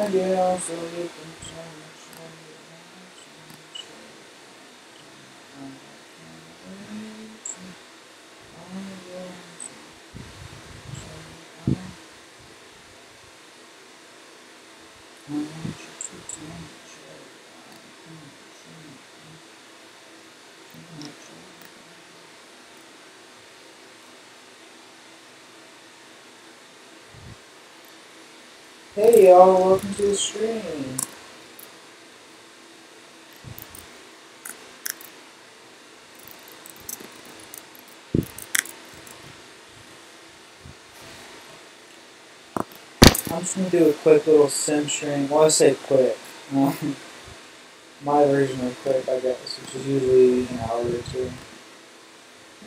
idea, so you can Hey y'all, welcome to the stream. I'm just going to do a quick little sim stream. Well, I say quick. My version of quick, I guess, which is usually an hour or two.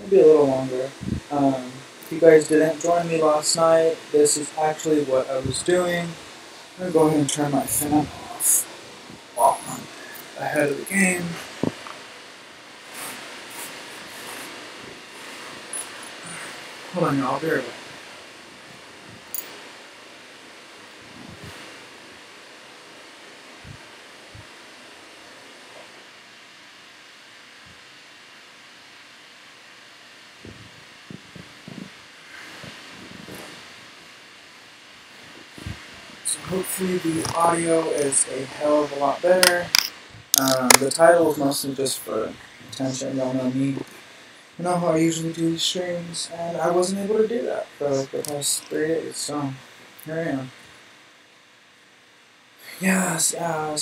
Maybe a little longer. If you guys didn't join me last night, this is actually what I was doing. I'm going to go ahead and turn my fan off while I'm ahead of the game. Hold on, y'all. I'll be right back. So hopefully the audio is a hell of a lot better. The title is mostly just for attention. Y'all know me. You know how I usually do these streams, and I wasn't able to do that for like the past 3 days, so here I am. Yes.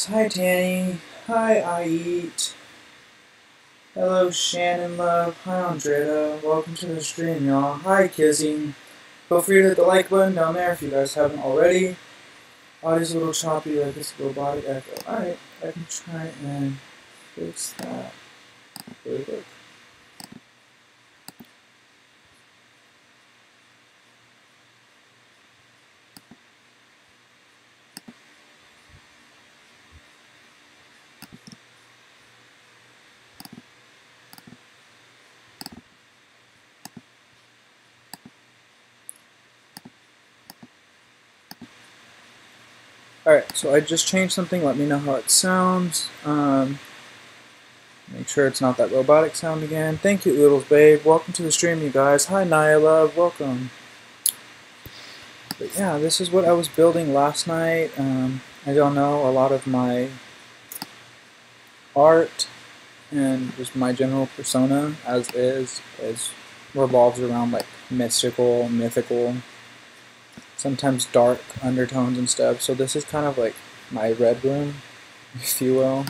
Hi, Tanny. Hi, I Eat. Hello, Shannon Love. Hi, Andrea. Welcome to the stream, y'all. Hi, Kizzy. Feel free to hit the like button down there if you guys haven't already. Audio's a little choppy, like it's robotic echo. Alright, I can try and fix that really quick. Alright, so I just changed something. Let me know how it sounds. Make sure it's not that robotic sound again. Thank you, Oodles Babe. Welcome to the stream, you guys. Hi, Naya Love. Welcome. But yeah, this is what I was building last night. I don't know, a lot of my art and just my general persona as is revolves around like mystical, mythical, sometimes dark undertones and stuff. So this is kind of like my red room, if you will.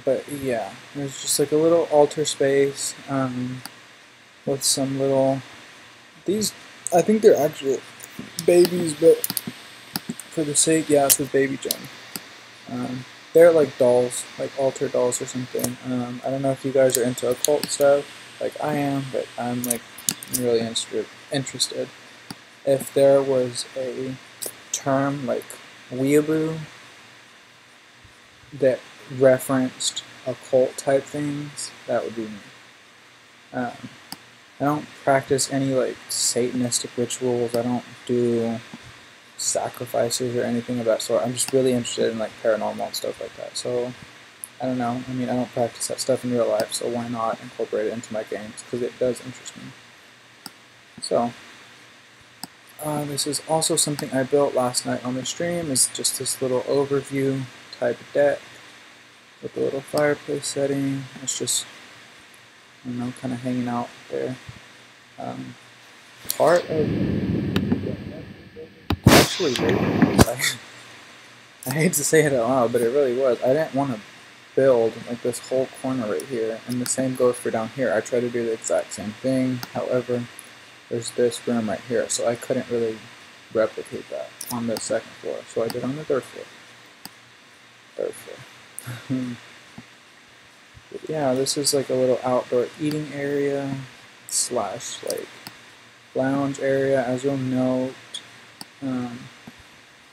But yeah, there's just like a little altar space with some little, these, I think they're actual babies, but for the sake, yeah, it's with Baby Jen. They're like dolls, like altar dolls or something. I don't know if you guys are into occult stuff, like I am, but I'm like really interested. If there was a term like weeaboo that referenced occult type things, that would be me. I don't practice any like satanistic rituals. I don't do sacrifices or anything of that sort. I'm just really interested in like paranormal and stuff like that. So I don't know. I mean, I don't practice that stuff in real life, so why not incorporate it into my games? Because it does interest me. So this is also something I built last night on the stream. Is just this little overview type deck with a little fireplace setting. It's just, you know, kind of hanging out there. Part of actually, I hate to say it out loud, but it really was. I didn't want to build like this whole corner right here, and the same goes for down here. I tried to do the exact same thing. However, there's this room right here, so I couldn't really replicate that on the second floor. So I did on the third floor. But yeah, this is like a little outdoor eating area / like lounge area. As you'll note,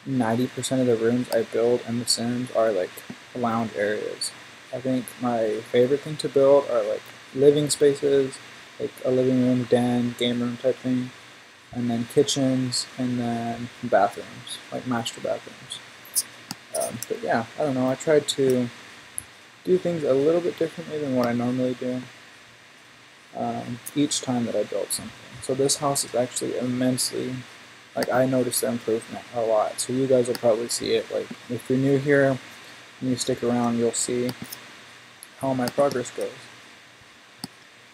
90% of the rooms I build in The Sims are like lounge areas. I think my favorite thing to build are like living spaces, like a living room, den, game room type thing. and then kitchens, and then bathrooms, like master bathrooms. But yeah, I don't know, I tried to do things a little bit differently than what I normally do each time that I built something. So this house is actually immensely, like, I noticed the improvement a lot. So you guys will probably see it. Like, if you're new here and you stick around, you'll see how my progress goes.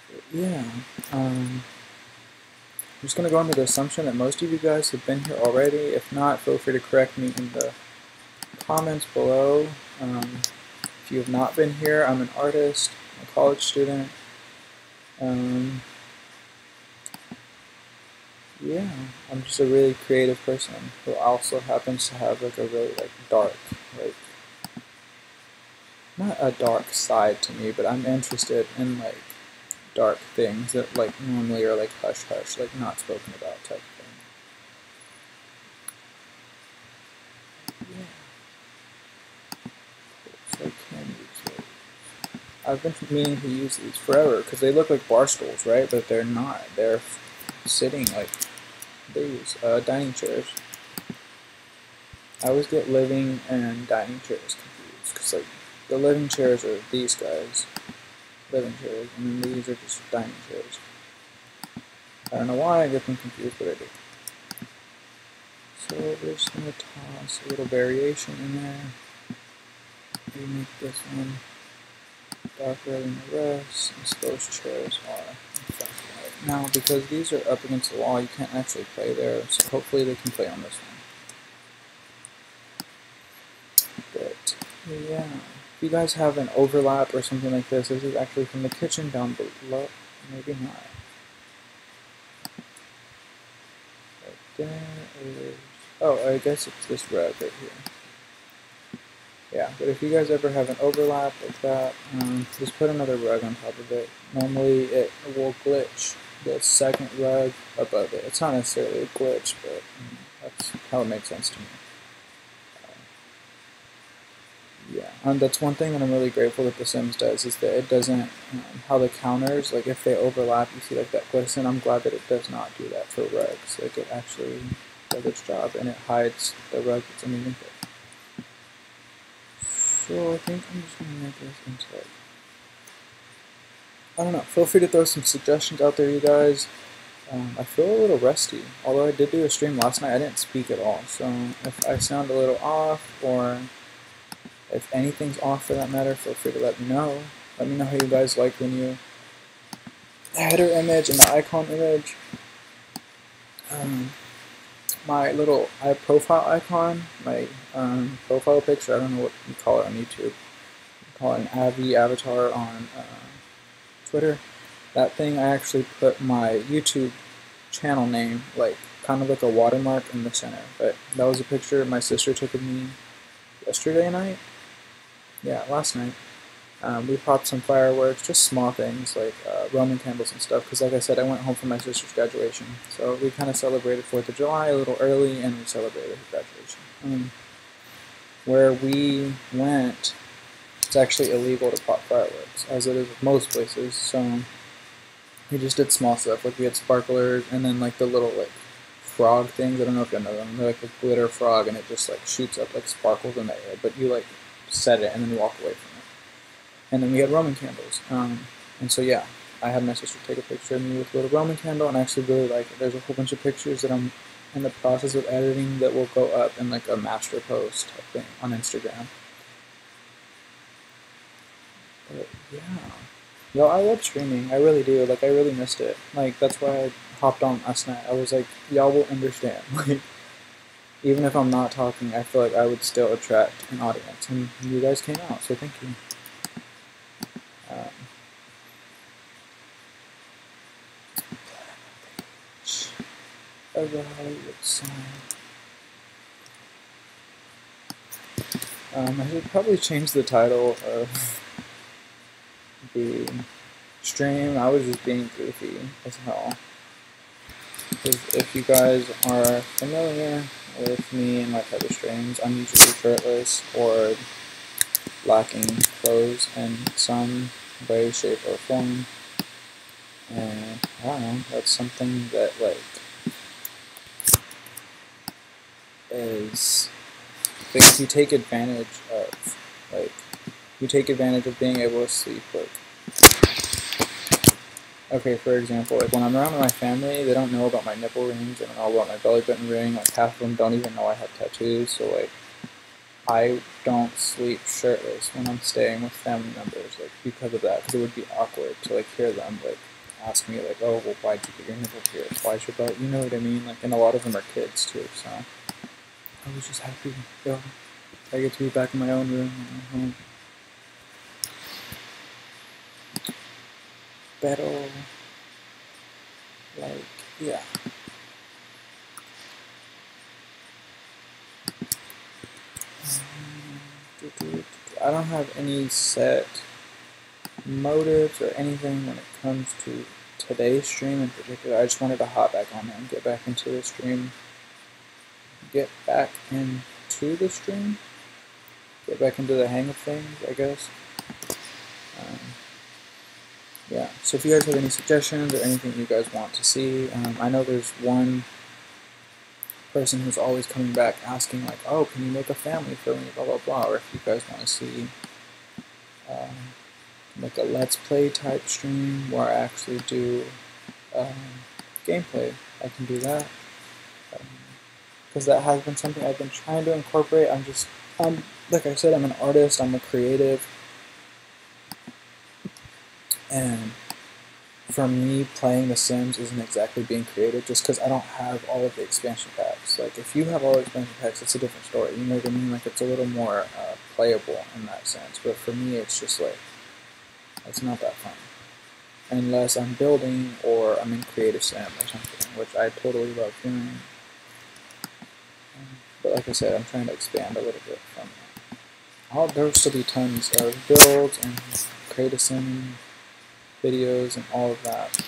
But yeah, I'm just going to go under the assumption that most of you guys have been here already. If not, feel free to correct me in the comments below. If you have not been here, I'm an artist, I'm a college student. Yeah, I'm just a really creative person who also happens to have like a really dark, like, not a dark side to me, but I'm interested in like dark things that like normally are like hush hush, like not spoken about type thing. Yeah. So I can use those. I've been meaning to use these forever because they look like bar stools, right? But they're not. They're sitting like these dining chairs. I always get living and dining chairs confused because like the living chairs are these guys, living chairs, and then these are just dining chairs. I don't know why I get them confused, but I do. So we're just going to toss a little variation in there. We make this one darker than the rest, since those chairs are in fact white. Now, because these are up against the wall, you can't actually play there, so hopefully they can play on this one. But yeah, if you guys have an overlap or something like this is actually from the kitchen down below. Maybe not. Right there is, oh, I guess it's this rug right here. Yeah, but if you guys ever have an overlap like that, just put another rug on top of it. Normally it will glitch the second rug above it. It's not necessarily a glitch, but that's how it makes sense to me. Yeah, and that's one thing that I'm really grateful that The Sims does, is that it doesn't, how the counters, like if they overlap, you see like that glisten. I'm glad that it does not do that for rugs. Like it actually does its job and it hides the rug that's underneath it. So I think I'm just going to make this into like, I don't know, feel free to throw some suggestions out there, you guys. I feel a little rusty, although I did do a stream last night, I didn't speak at all, so if I sound a little off, or if anything's off for that matter, feel free to let me know. Let me know how you guys like the new header image and the icon image. My little profile icon, my profile picture, I don't know what you call it on YouTube. You call it an avatar on Twitter. That thing, I actually put my YouTube channel name, like kind of like a watermark in the center. But that was a picture my sister took of me yesterday night. Yeah, last night. We popped some fireworks, just small things like Roman candles and stuff, because like I said, I went home for my sister's graduation. So we kind of celebrated 4th of July a little early, and we celebrated her graduation. Where we went, it's actually illegal to pop fireworks, as it is with most places, so we just did small stuff, like we had sparklers, and then like the little like frog things, I don't know if you know them, they're like a glitter frog, and it just like shoots up like sparkles in the air, but you like set it and then you walk away from it. And then we had Roman candles, and so yeah, I had my sister take a picture of me with a little Roman candle, and I actually really like it. There's a whole bunch of pictures that I'm in the process of editing that will go up in like a master post type thing on Instagram. But yeah, yo, I love streaming. I really do. Like I really missed it. Like that's why I hopped on last night. I was like, y'all will understand. Like even if I'm not talking, I feel like I would still attract an audience, and you guys came out, so thank you. Of the Hollywood sign. I should probably change the title of the stream. I was just being goofy as hell. Because if you guys are familiar with me and my type of streams, I'm usually shirtless or lacking clothes in some way, shape, or form. And I don't know, that's something that like is because you take advantage of, like, you take advantage of being able to sleep, like, okay, for example, like when I'm around my family, they don't know about my nipple rings, they don't know about my belly button ring, like half of them don't even know I have tattoos, so like, I don't sleep shirtless when I'm staying with family members, like, because of that, because it would be awkward to, like, hear them, like, ask me, like, oh, well, why'd you get your nipple pierced, why's your belly, you know what I mean, like, and a lot of them are kids, too, so, I was just happy, yo, I get to be back in my own room, my own home. Pero, like, yeah. I don't have any set motives or anything when it comes to today's stream in particular. I just wanted to hop back on there and get back into the stream. Get back into the stream? Get back into the hang of things, I guess. Yeah, so if you guys have any suggestions or anything you guys want to see, I know there's one person who's always coming back asking, like, oh, can you make a family for me, blah, blah, blah, or if you guys want to see like a let's play type stream where I actually do gameplay, I can do that. Because that has been something I've been trying to incorporate. Like I said, I'm an artist, I'm a creative, and for me, playing The Sims isn't exactly being creative just because I don't have all of the expansion packs. Like, if you have all the expansion packs, it's a different story, you know what I mean? Like, it's a little more playable in that sense, but for me, it's just like, it's not that fun. Unless I'm building or I'm in Creative Sim or something, which I totally love doing. But like I said, I'm trying to expand a little bit from that. There will still be tons of builds and Creative Sim videos and all of that.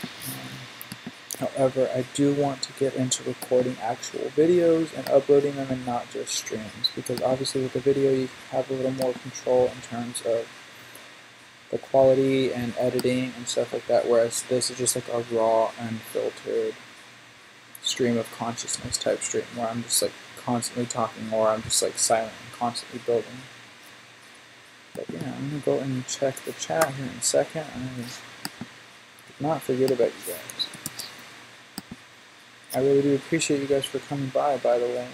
However, I do want to get into recording actual videos and uploading them and not just streams, because obviously with the video you have a little more control in terms of the quality and editing and stuff like that, whereas this is just like a raw, unfiltered stream of consciousness type stream where I'm just like constantly talking or I'm just like silent and constantly building. But yeah, I'm gonna go and check the chat here in a second. I did not forget about you guys. I really do appreciate you guys for coming by the way.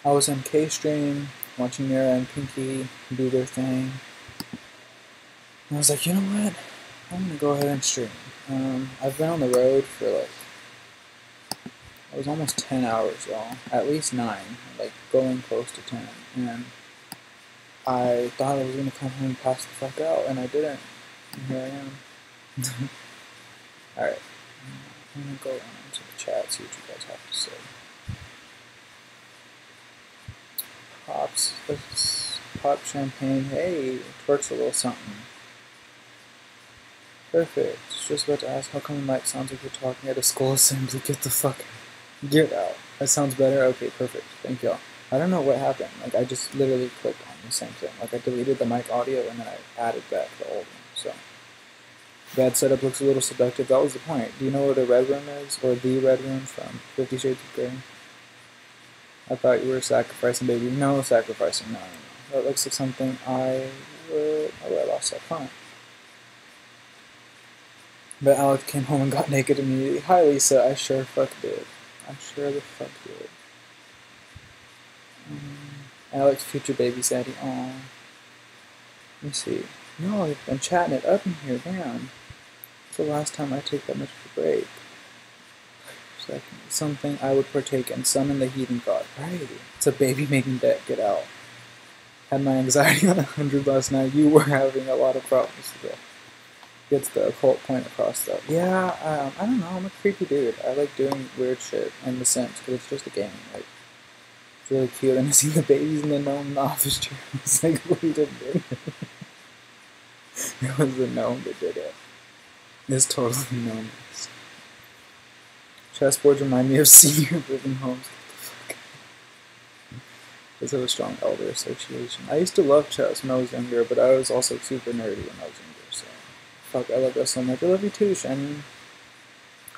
I was in K-Stream watching Mira and Pinky do their thing. And I was like, you know what? I'm gonna go ahead and stream. I've been on the road for like, it was almost 10 hours, y'all. At least 9, like going close to 10. And I thought I was gonna come home and pass the fuck out, and I didn't. And here I am. Alright. I'm gonna go into the chat, see what you guys have to say. Pops, pop champagne. Hey, twerks a little something. Perfect. Just about to ask how come the mic sounds like you're talking at a school assembly. Get the fuck out. Get out. That sounds better? Okay, perfect. Thank y'all. I don't know what happened. Like, I just literally clicked on the same thing. Like, I deleted the mic audio and then I added back the old one. So, bad setup looks a little seductive. That was the point. Do you know what a red room is? Or the red room from 50 Shades of Grey? I thought you were sacrificing, baby. No sacrificing. No. That looks like something I would... Oh, I lost that phone. But Alex came home and got naked immediately. Hi, Lisa. I sure fuck did. I sure the fuck did. Alex, future baby daddy. Aw. Let me see. No, I've been chatting it up in here. Damn. It's the last time I take that much of a break. Second. Something I would partake in. Summon the heathen god. Right. It's a baby making deck. Get out. Had my anxiety on 100 last night. You were having a lot of problems today. Gets the occult point across though. Yeah, I don't know. I'm a creepy dude. I like doing weird shit in The Sims because it's just a game. Like, it's really cute. And I see the babies in the gnome in the office chair. It's like, wait a minute. It was the gnome that did it. It's totally gnomes. Chessboards remind me of senior living homes. What the fuck? Because have a strong elder association. I used to love chess when I was younger, but I was also super nerdy when I was younger, so. Fuck, I love that so much. I love you too, Shannon.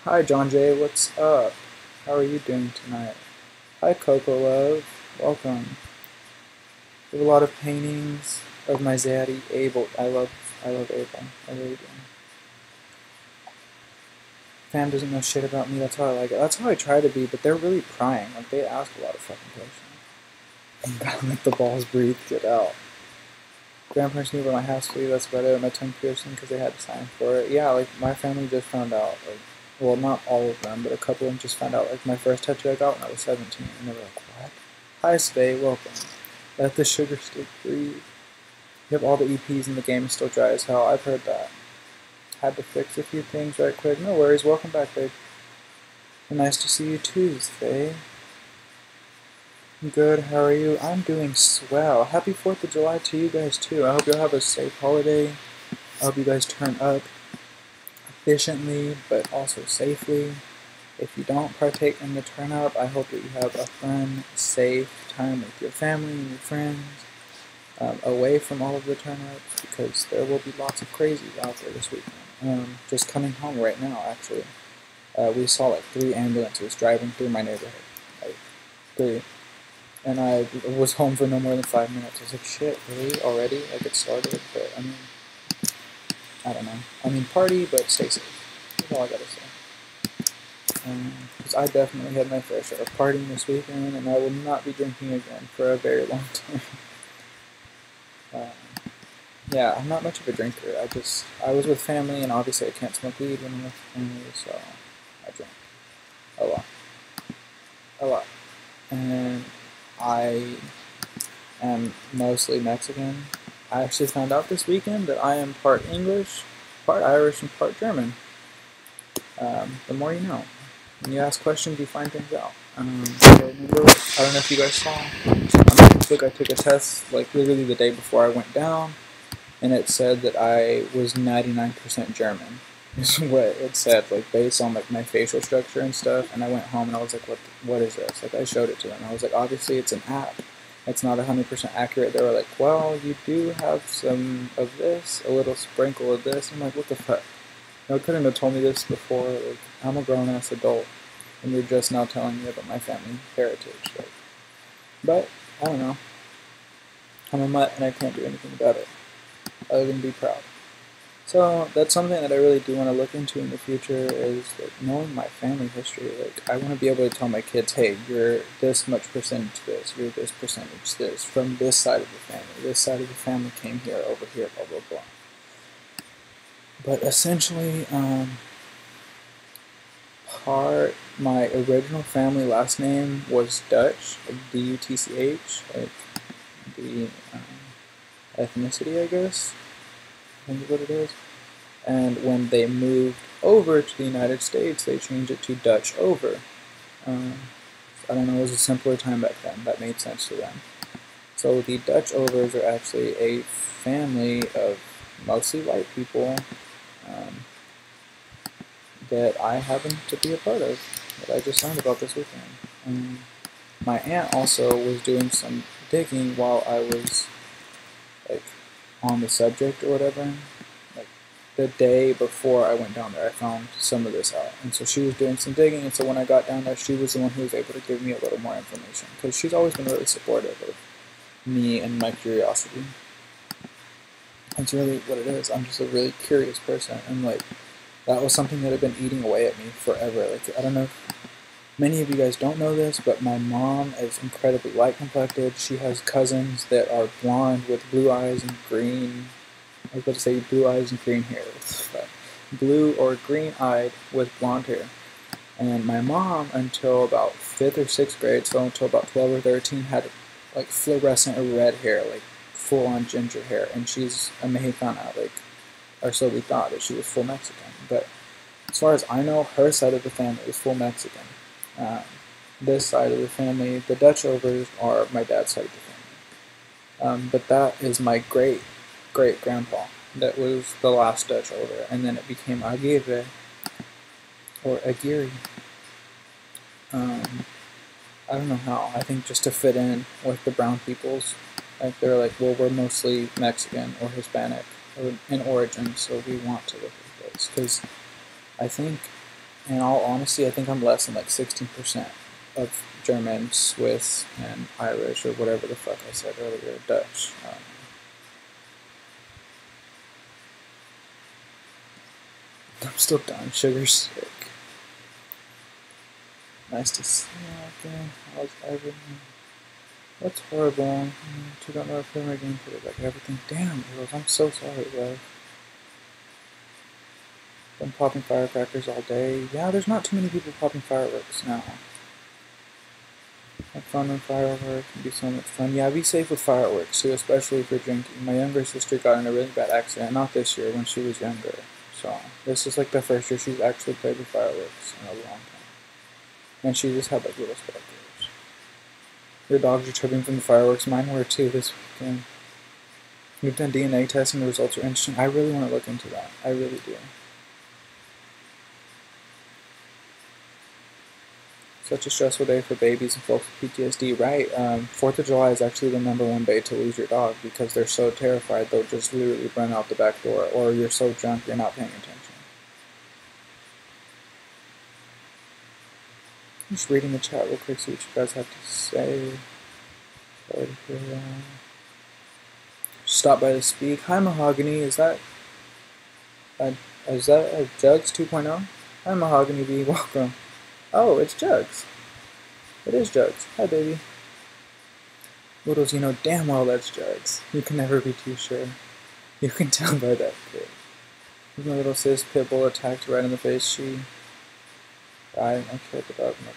Hi, John Jay, what's up? How are you doing tonight? Hi, Coco Love. Welcome. I have a lot of paintings of my zaddy, Abel. I love Abel. I really do. Fam doesn't know shit about me. That's how I like it. That's how I try to be, but they're really prying. Like, they ask a lot of fucking questions. God, let the balls breathe. Get out. Grandparents knew about my house flea. That's about it. My tongue piercing because they had to sign for it. Yeah, like, my family just found out. Like, well, not all of them, but a couple of them just found out. Like, my first tattoo I got when I was 17. And they were like, what? Hi, Spay. Welcome. Let the sugar stick breathe. You have all the EPs in the game and still dry as hell. I've heard that. Had to fix a few things right quick. No worries. Welcome back, babe. Nice to see you too, Faye. Good. How are you? I'm doing swell. Happy 4th of July to you guys too. I hope you'll have a safe holiday. I hope you guys turn up efficiently, but also safely. If you don't partake in the turn up, I hope that you have a fun, safe time with your family and your friends. Away from all of the turn-ups, because there will be lots of crazies out there this weekend. Just coming home right now, actually. We saw like 3 ambulances driving through my neighborhood. Like, 3. And I was home for no more than 5 minutes. I was like, shit, really? Already? Like, it started? But, I mean, I don't know. I mean, party, but stay safe. That's all I gotta say. Because I definitely had my fair share of partying this weekend, and I will not be drinking again for a very long time. Yeah, I'm not much of a drinker. I was with family, and obviously I can't smoke weed when I'm with family, so I drink a lot. A lot. And I am mostly Mexican. I actually found out this weekend that I am part English, part Irish, and part German. The more you know. When you ask questions, you find things out. I don't know if you guys saw on Facebook, I took a test like literally the day before I went down, and it said that I was 99% German. Is what it said, like based on like my facial structure and stuff. And I went home and I was like, what is this? Like, I showed it to them. I was like, obviously it's an app. It's not 100% accurate. They were like, well, you do have some of this, a little sprinkle of this. I'm like, what the fuck? You couldn't have told me this before. Like, I'm a grown-ass adult, and you're just now telling me about my family heritage. Like, but, I don't know. I'm a mutt, and I can't do anything about it, other than be proud. So, that's something that I really do want to look into in the future, is like, knowing my family history. Like, I want to be able to tell my kids, hey, you're this much percentage this, you're this percentage this, from this side of the family. This side of the family came here, over here, blah, blah, blah. But essentially, my original family last name was Dutch, like D-U-T-C-H, like the ethnicity, I guess. I think is what it is. And when they moved over to the United States, they changed it to Dutch over. I don't know, it was a simpler time back then. That made sense to them. So the Dutch overs are actually a family of mostly white people that I happen to be a part of, that I just learned about this weekend. My aunt also was doing some digging while I was like on the subject or whatever. Like the day before I went down there, I found some of this out, and so she was doing some digging. And so when I got down there, she was the one who was able to give me a little more information, because she's always been really supportive of me and my curiosity. That's really what it is. I'm just a really curious person, and like, that was something that had been eating away at me forever. Like, I don't know if many of you guys don't know this, but my mom is incredibly light complected. She has cousins that are blonde with blue eyes and green. I was about to say blue eyes and green hair. But blue or green eyed with blonde hair. And my mom, until about 5th or 6th grade, so until about 12 or 13, had like fluorescent red hair, like full on ginger hair. And she's a Mexicana, like, or so we thought, that she was full Mexican. But as far as I know, her side of the family is full Mexican. This side of the family, the Dutch overs, are my dad's side of the family. But that is my great-great-grandpa. That was the last Dutch over. And then it became Aguirre, or Aguirre. I don't know how. I think just to fit in with the brown peoples. Like, they're like, well, we're mostly Mexican or Hispanic in origin, so we want to look like this. Because I think in all honesty, I think I'm less than like 16% of German, Swiss, and Irish, or whatever the fuck I said earlier, Dutch. I'm still dying, sugar sick. Nice to see you again. How's everything? That's horrible. Took out another film again, put it like everything. Damn, girls, I'm so sorry, love. Been popping firecrackers all day. Yeah, there's not too many people popping fireworks now. Have fun with fireworks. It'd be so much fun. Yeah, be safe with fireworks too, especially if you're drinking. My younger sister got in a really bad accident, not this year, when she was younger. So this is like the first year she's actually played with fireworks in a long time. And she just had like little sparklers. Your dogs are tripping from the fireworks. Mine were too this weekend. We've done DNA testing. The results are interesting. I really want to look into that. I really do. Such a stressful day for babies and folks with PTSD. Right. 4th of July is actually the #1 day to lose your dog because they're so terrified they'll just literally run out the back door, or you're so drunk you're not paying attention. I'm just reading the chat real quick, see what you guys have to say. Sorry to hear that. Stop by to speak. Hi, Mahogany. Is that a Jugs 2.0? Hi, Mahogany B. Welcome. Oh, it's Jugs. It is Jugs. Hi, baby. Littles, you know damn well that's Jugs. You can never be too sure. You can tell by that kid. My little sis Pitbull attacked right in the face. She died. I killed the dog in my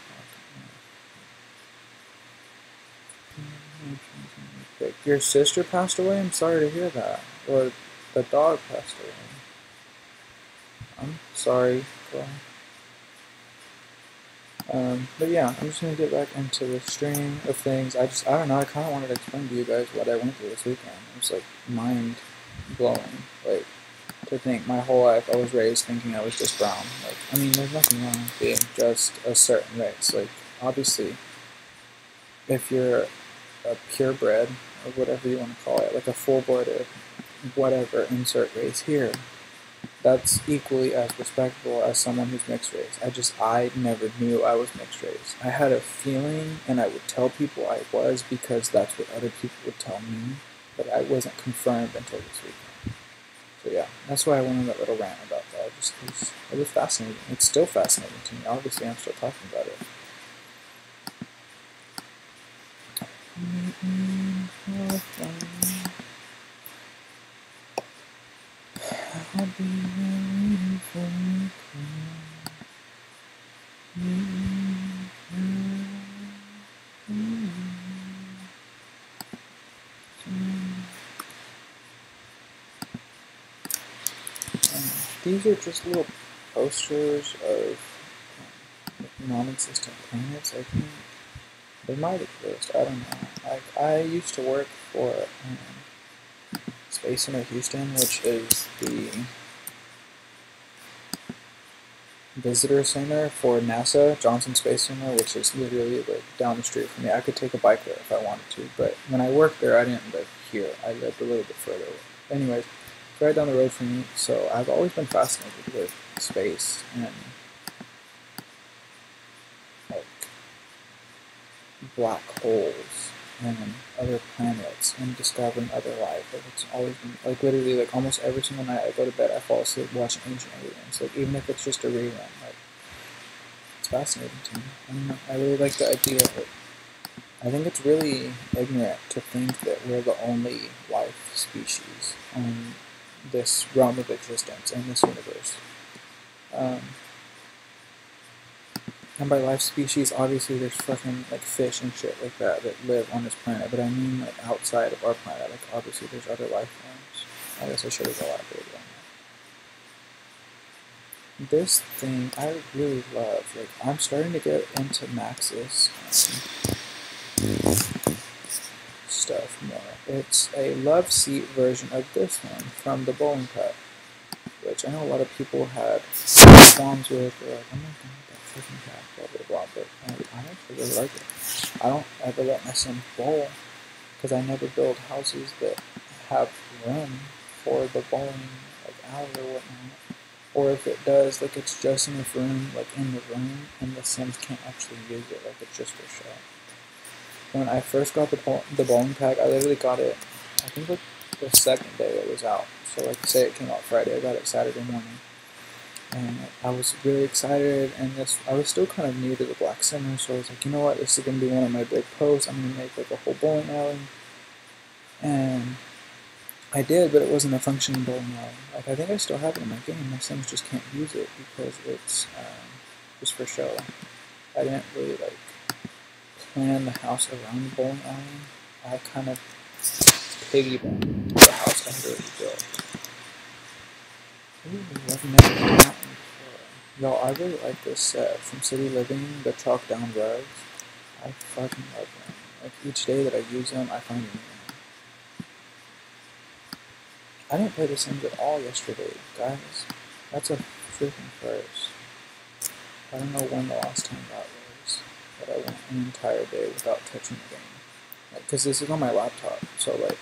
pocket. Your sister passed away? I'm sorry to hear that. Or the dog passed away. I'm sorry, girl. But yeah, I'm just gonna get back into the stream of things. I don't know, I kinda wanted to explain to you guys what I went through this weekend. It was like mind blowing. Like, to think my whole life I was raised thinking I was just brown. Like, I mean, there's nothing wrong with being just a certain race. Like, obviously, if you're a purebred, or whatever you want to call it, like a full-blooded, whatever, insert race here, that's equally as respectable as someone who's mixed race. I never knew I was mixed race. I had a feeling, and I would tell people I was because that's what other people would tell me, but I wasn't confirmed until this weekend. So yeah, that's why I went on that little rant about that, just because it was fascinating. It's still fascinating to me. Obviously, I'm still talking about it. I'll be waiting for you. These are just little posters of non-existent planets, I think. They might exist, I don't know. Like, I used to work for Space Center Houston, which is the visitor center for NASA, Johnson Space Center, which is literally like down the street from me. I could take a bike there if I wanted to, but when I worked there, I didn't live here. I lived a little bit further away. Anyways, it's right down the road from me, so I've always been fascinated with space and like black holes and other planets and discovering other life. Like, it's always been, like, literally, like, almost every single night I go to bed, I fall asleep watching Ancient Aliens. Like, even if it's just a rerun, like, it's fascinating to me. I don't know, I really like the idea of it. I think it's really ignorant to think that we're the only life species on this realm of existence in this universe. And by life species, obviously there's fucking, like, fish and shit like that that live on this planet, but I mean, like, outside of our planet, like, obviously there's other life forms. I guess I should have elaborated on that. This thing, I really love. Like, I'm starting to get into Maxis stuff more. It's a love seat version of this one from the Ballin cup, which I know a lot of people had qualms with. They're like, I'm not gonna get that freaking cat, blah blah blah. But I actually really like it. I don't ever let my son bowl because I never build houses that have room for the bowling, like, alley or whatnot, or if it does, like it's just in the room, and the Sims can't actually use it, like it's just for show. When I first got the Ballin pack, I literally got it, I think like the second day it was out. So like say it came out Friday, I got it Saturday morning. And I was really excited, and I was still kind of new to the Black Simmer, so I was like, you know what, this is going to be one of my big posts. I'm going to make like a whole bowling alley. And I did, but it wasn't a functioning bowling alley. Like, I think I still have it in my game. My Sims just can't use it because it's just for show. I didn't really like plan the house around the bowling alley. I kind of piggybacked the house I had already built. Ooh, I've never done that one before. Y'all, I really like this set from City Living, the chalk down rugs. I fucking love them. Like, each day that I use them, I find a new one. I didn't play The Sims at all yesterday, guys. That's a freaking first. I don't know when the last time that was, that I went an entire day without touching the game. Because this is on my laptop, so like,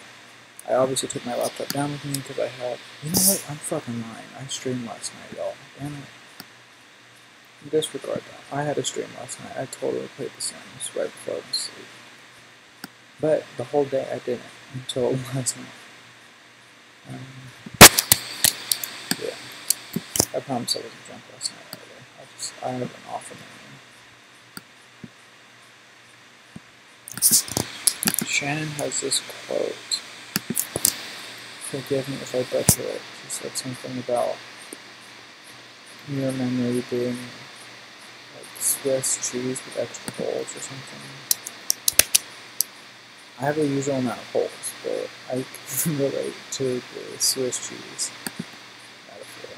I obviously took my laptop down with me because I had, you know what, I'm fucking lying. I streamed last night, y'all. Damn it. Disregard that. I had a stream last night. I totally played The Sims right before I went to sleep. But the whole day I didn't until last night. Yeah. I promise I wasn't drunk last night either. I have an awful memory. Shannon has this quote. Forgive me if I butcher it. She said something about your memory being like Swiss cheese with extra holes or something. I have a usual amount of holes, but I can relate to the Swiss cheese metaphor.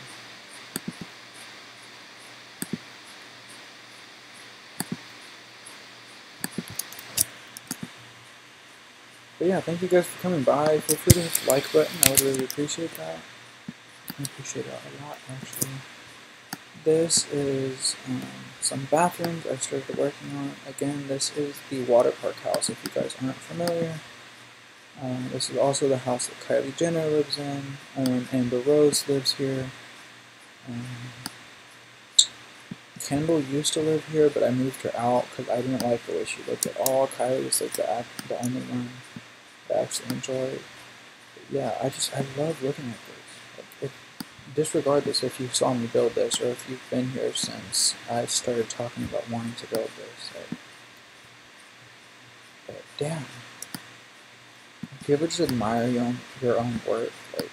But yeah, thank you guys for coming by. Feel free to hit the like button. I would really appreciate that. I appreciate that a lot, actually. This is some bathrooms I started working on. Again, this is the water park house, if you guys aren't familiar. This is also the house that Kylie Jenner lives in. Amber Rose lives here. Kendall used to live here, but I moved her out because I didn't like the way she looked at all. Kylie was like the only one that I actually enjoyed. But yeah, I love looking at this. Like, disregard this if you saw me build this, or if you've been here since I started talking about wanting to build this. Like, but damn. If you ever just admire your own work, like,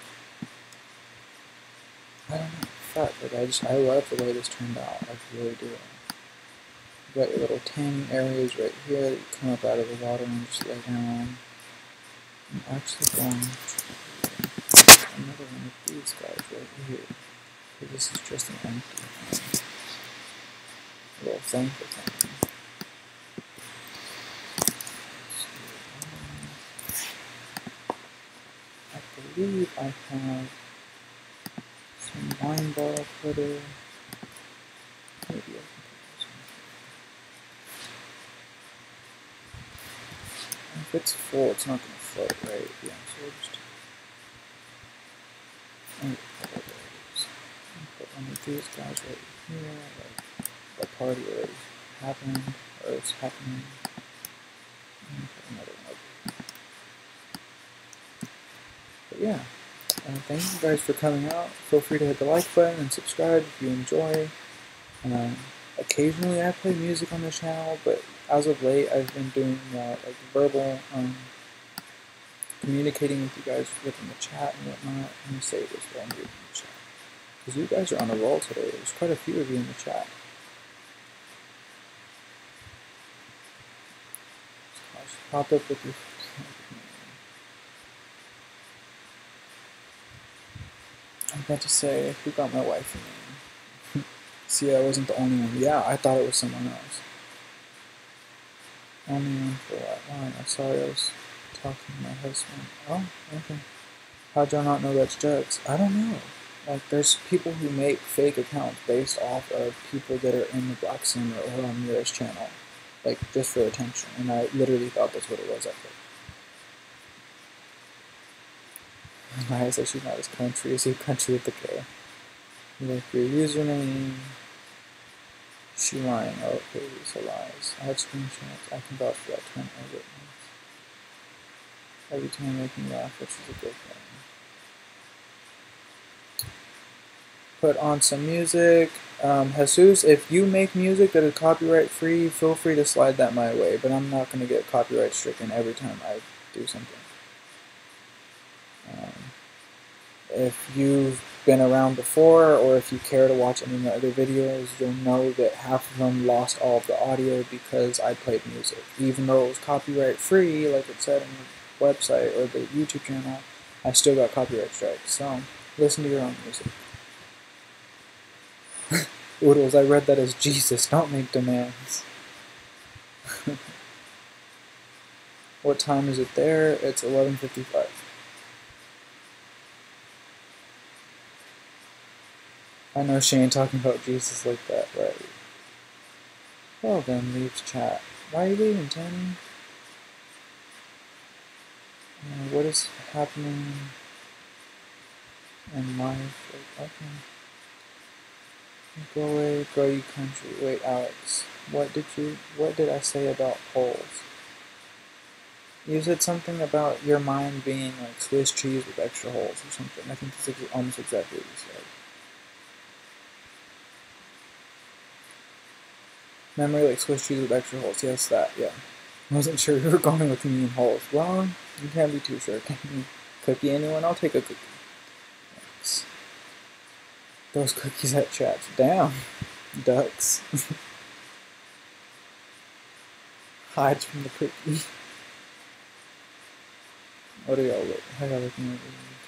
I don't know, fuck, like I love the way this turned out, I really do. You got your little tanning areas right here that you come up out of the water and just lay down. I'm actually going to another one of these guys right here. So this is just an empty thing. A little thankful thing. I believe I have some wine bottle footer. Maybe I can put this one. If it's full, it's not going to float, right? Yeah, so we'll just put one of these guys right here. Like, the party already happened, or it's happening. And put another one over here. But yeah. Thank you guys for coming out. Feel free to hit the like button and subscribe if you enjoy. Occasionally I play music on the channel, but as of late I've been doing more like verbal, communicating with you guys within the chat and whatnot. Let me say this while I'm reading the chat. Because you guys are on a roll today. There's quite a few of you in the chat. Just pop up with your... I'm about to say, who got my wife a name? See, I wasn't the only one. Yeah, I thought it was someone else. Only one for that line. I'm sorry, I was talking to my husband. Oh, okay. How'd y'all not know that's Jugs? I don't know. Like, there's people who make fake accounts based off of people that are in the Black Simmer or on Mira's channel. Like, just for attention. And I literally thought that's what it was at first. Maya says she's not as country. Is he country with the K? Like your username, she lying, oh, okay, these are lies. I had screenshots, I can vouch for that 20 witness. Every time making me laugh, which is a good thing. Put on some music. Jesus, if you make music that is copyright free, feel free to slide that my way, but I'm not going to get copyright stricken every time I do something. If you've been around before, or if you care to watch any of my other videos, you'll know that half of them lost all of the audio because I played music. Even though it was copyright free, like it said on the website or the YouTube channel, I still got copyright strikes. So, listen to your own music. Oodles, I read that as Jesus, don't make demands. What time is it there? It's 11:55. I know she ain't talking about Jesus like that, right? Well then, leaves chat. Why are you leaving, Tammy? What is happening in life? Like, okay. Go away, go you country. Wait, Alex, what did I say about polls? You said something about your mind being like Swiss cheese with extra holes or something. I think that's almost exactly what you said. Memory like Swiss cheese with extra holes. Yes, that, yeah. I wasn't sure you were going with me in holes. Well, you can't be too sure, can you? Cookie, anyone? I'll take a cookie. Thanks. Those cookies at chat. Damn. Ducks. Hides from the cookie. What are y'all looking? How y'all looking at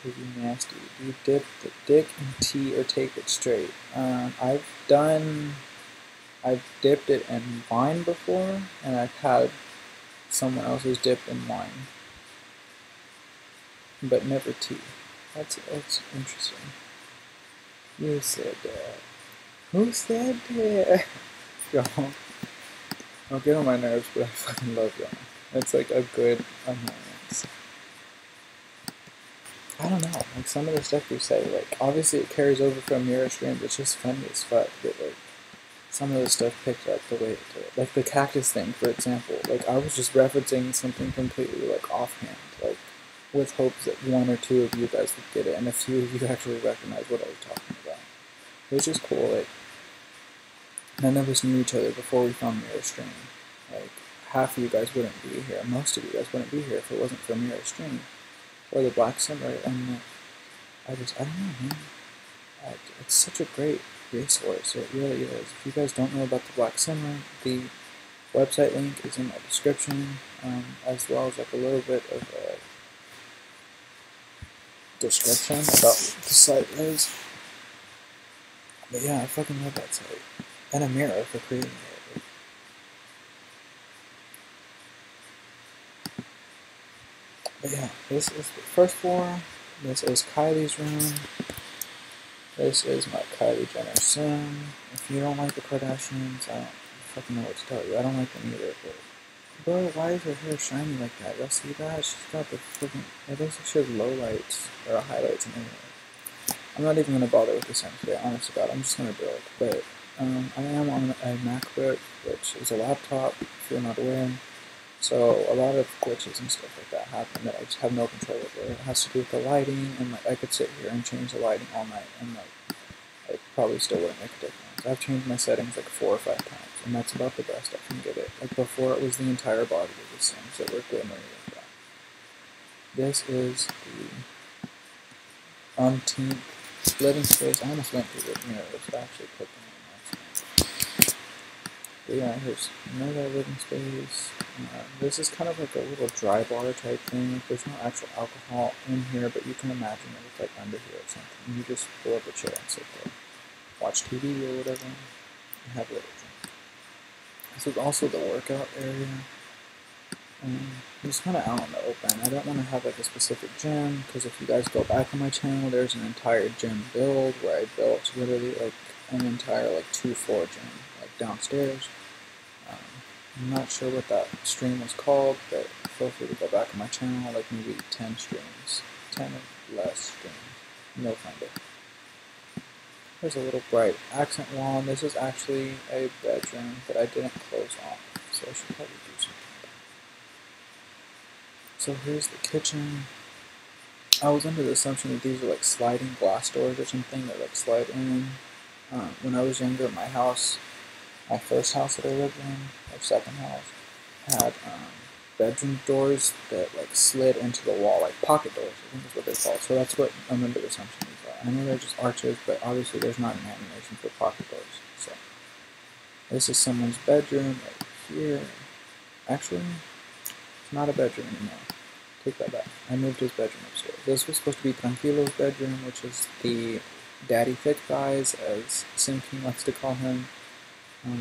cookie nasty? Do you dip the dick in tea or take it straight? I've dipped it in wine before, and I've had someone else's dip in wine, but never tea. That's interesting. You said that. Who said that? Y'all. I'll get on my nerves, but I fucking love y'all. It's like a good annoyance. I don't know, like some of the stuff we say, like obviously it carries over from mirror streams, it's just funny as fuck, but like some of the stuff picked up the way it did. Like the cactus thing, for example, like I was just referencing something completely like offhand, like with hopes that one or two of you guys would get it, and a few of you actually recognize what I was talking about. Which is cool, like none of us knew each other before we found Mirror Stream. Like half of you guys wouldn't be here, most of you guys wouldn't be here if it wasn't for Mirror Stream. Or the Black Summer, and I don't know, man. It's such a great resource, it really is. If you guys don't know about the Black Summer, the website link is in my description, as well as like a little bit of a description about what the site is. But yeah, I fucking love that site. And a mirror for creating it. But yeah, this is the first floor. This is Kylie's room. This is my Kylie Jenner sim. If you don't like the Kardashians, I don't fucking know what to tell you. I don't like them either, but bro, why is her hair shiny like that? Y'all see that? She's got the freaking, it looks like she has lowlights, or highlights in her hair. I'm not even gonna bother with the sim today, honest to God, I'm just gonna build. But, I am on a MacBook, which is a laptop, if you're not aware. So a lot of glitches and stuff like that happen that I just have no control over. It has to do with the lighting, and like I could sit here and change the lighting all night, and like it probably still wouldn't make a difference. I've changed my settings like 4 or 5 times, and that's about the best I can get it. Like before, it was the entire body of the Sims that were glimmering like that. This is the umpteenth living space. I almost went through the mirrors. I actually put them in accident. But yeah, here's another living space. This is kind of like a little dry bar type thing. There's no actual alcohol in here, but you can imagine it with like under here or something. You just pull up a chair and sit there, watch TV or whatever, and have a little drink. This is also the workout area. I'm just kind of out in the open. I don't want to have like a specific gym, because if you guys go back on my channel, there's an entire gym build where I built literally like an entire like 2-floor gym, like downstairs. I'm not sure what that stream was called, but feel free to go back on my channel, like maybe 10 streams, 10 or less streams, and you'll find it. There's a little bright accent wall, and this is actually a bedroom that I didn't close off, so I should probably do something about it. So here's the kitchen. I was under the assumption that these are like sliding glass doors or something that like slide in. When I was younger, my house, my first house that I lived in, or second house, had bedroom doors that like slid into the wall, like pocket doors, I think is what they're called. So that's what I'm under the assumption these are. I know they're just arches, but obviously there's not an animation for pocket doors. So this is someone's bedroom right here. Actually, it's not a bedroom anymore. Take that back. I moved his bedroom upstairs. This was supposed to be Tranquilo's bedroom, which is the daddy thick guys, as Sim King likes to call him.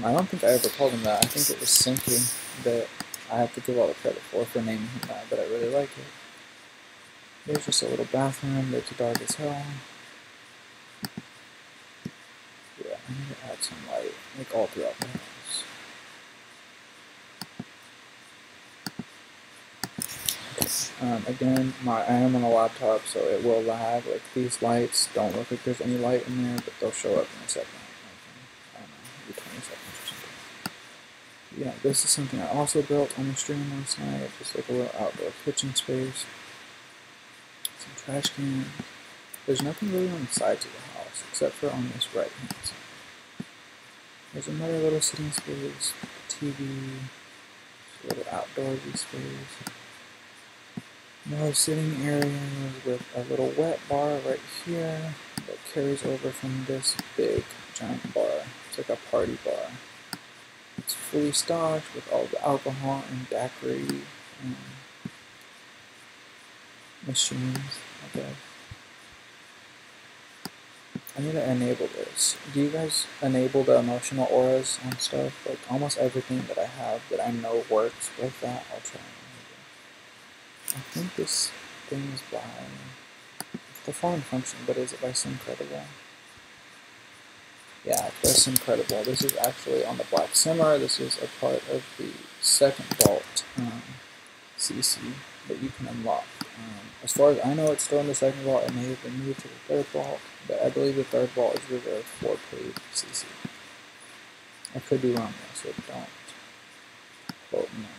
I don't think I ever called him that. I think it was simply that I have to give all the credit for naming him that, but I really like it. Here's just a little bathroom that's dark as hell. Yeah, I need to add some light, like all throughout the house. Again, I am on a laptop, so it will lag. Like these lights don't look like there's any light in there, but they'll show up in a second. I don't know, maybe 20 seconds or something. Yeah, this is something I also built on the stream last night. Just like a little outdoor kitchen space. Some trash cans. There's nothing really on the sides of the house, except for on this right hand side. There's another little sitting space, TV, a little outdoorsy space. More sitting areas with a little wet bar right here that carries over from this big giant bar. It's like a party bar. It's fully stocked with all the alcohol and daiquiri machines, I guess. I need to enable this. Do you guys enable the emotional auras on stuff? Like almost everything that I have that I know works with that, I'll try and enable. I think this thing is by the foreign function, but is it by Simcredible? Yeah, it's by Simcredible. This is actually on the Black Simmer. This is a part of the second vault CC that you can unlock. As far as I know, it's still in the second vault. It may have been moved to the third vault, but I believe the third vault is reserved for paid CC. I could be wrong though, so don't quote me on that.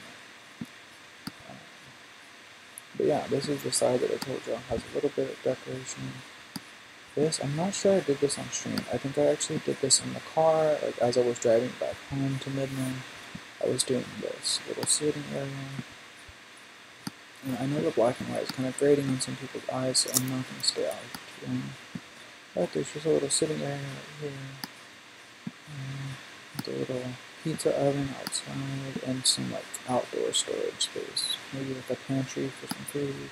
But yeah, this is the side that I told you has a little bit of decoration. This, I'm not sure I did this on stream. I think I actually did this in the car, like as I was driving back home to Midland. I was doing this little sitting area. And I know the black and white is kind of grating on some people's eyes, so I'm not going to stay out too long. But there's just a little sitting area right here. The little pizza oven outside, and some like outdoor storage space. Maybe like a pantry for some food.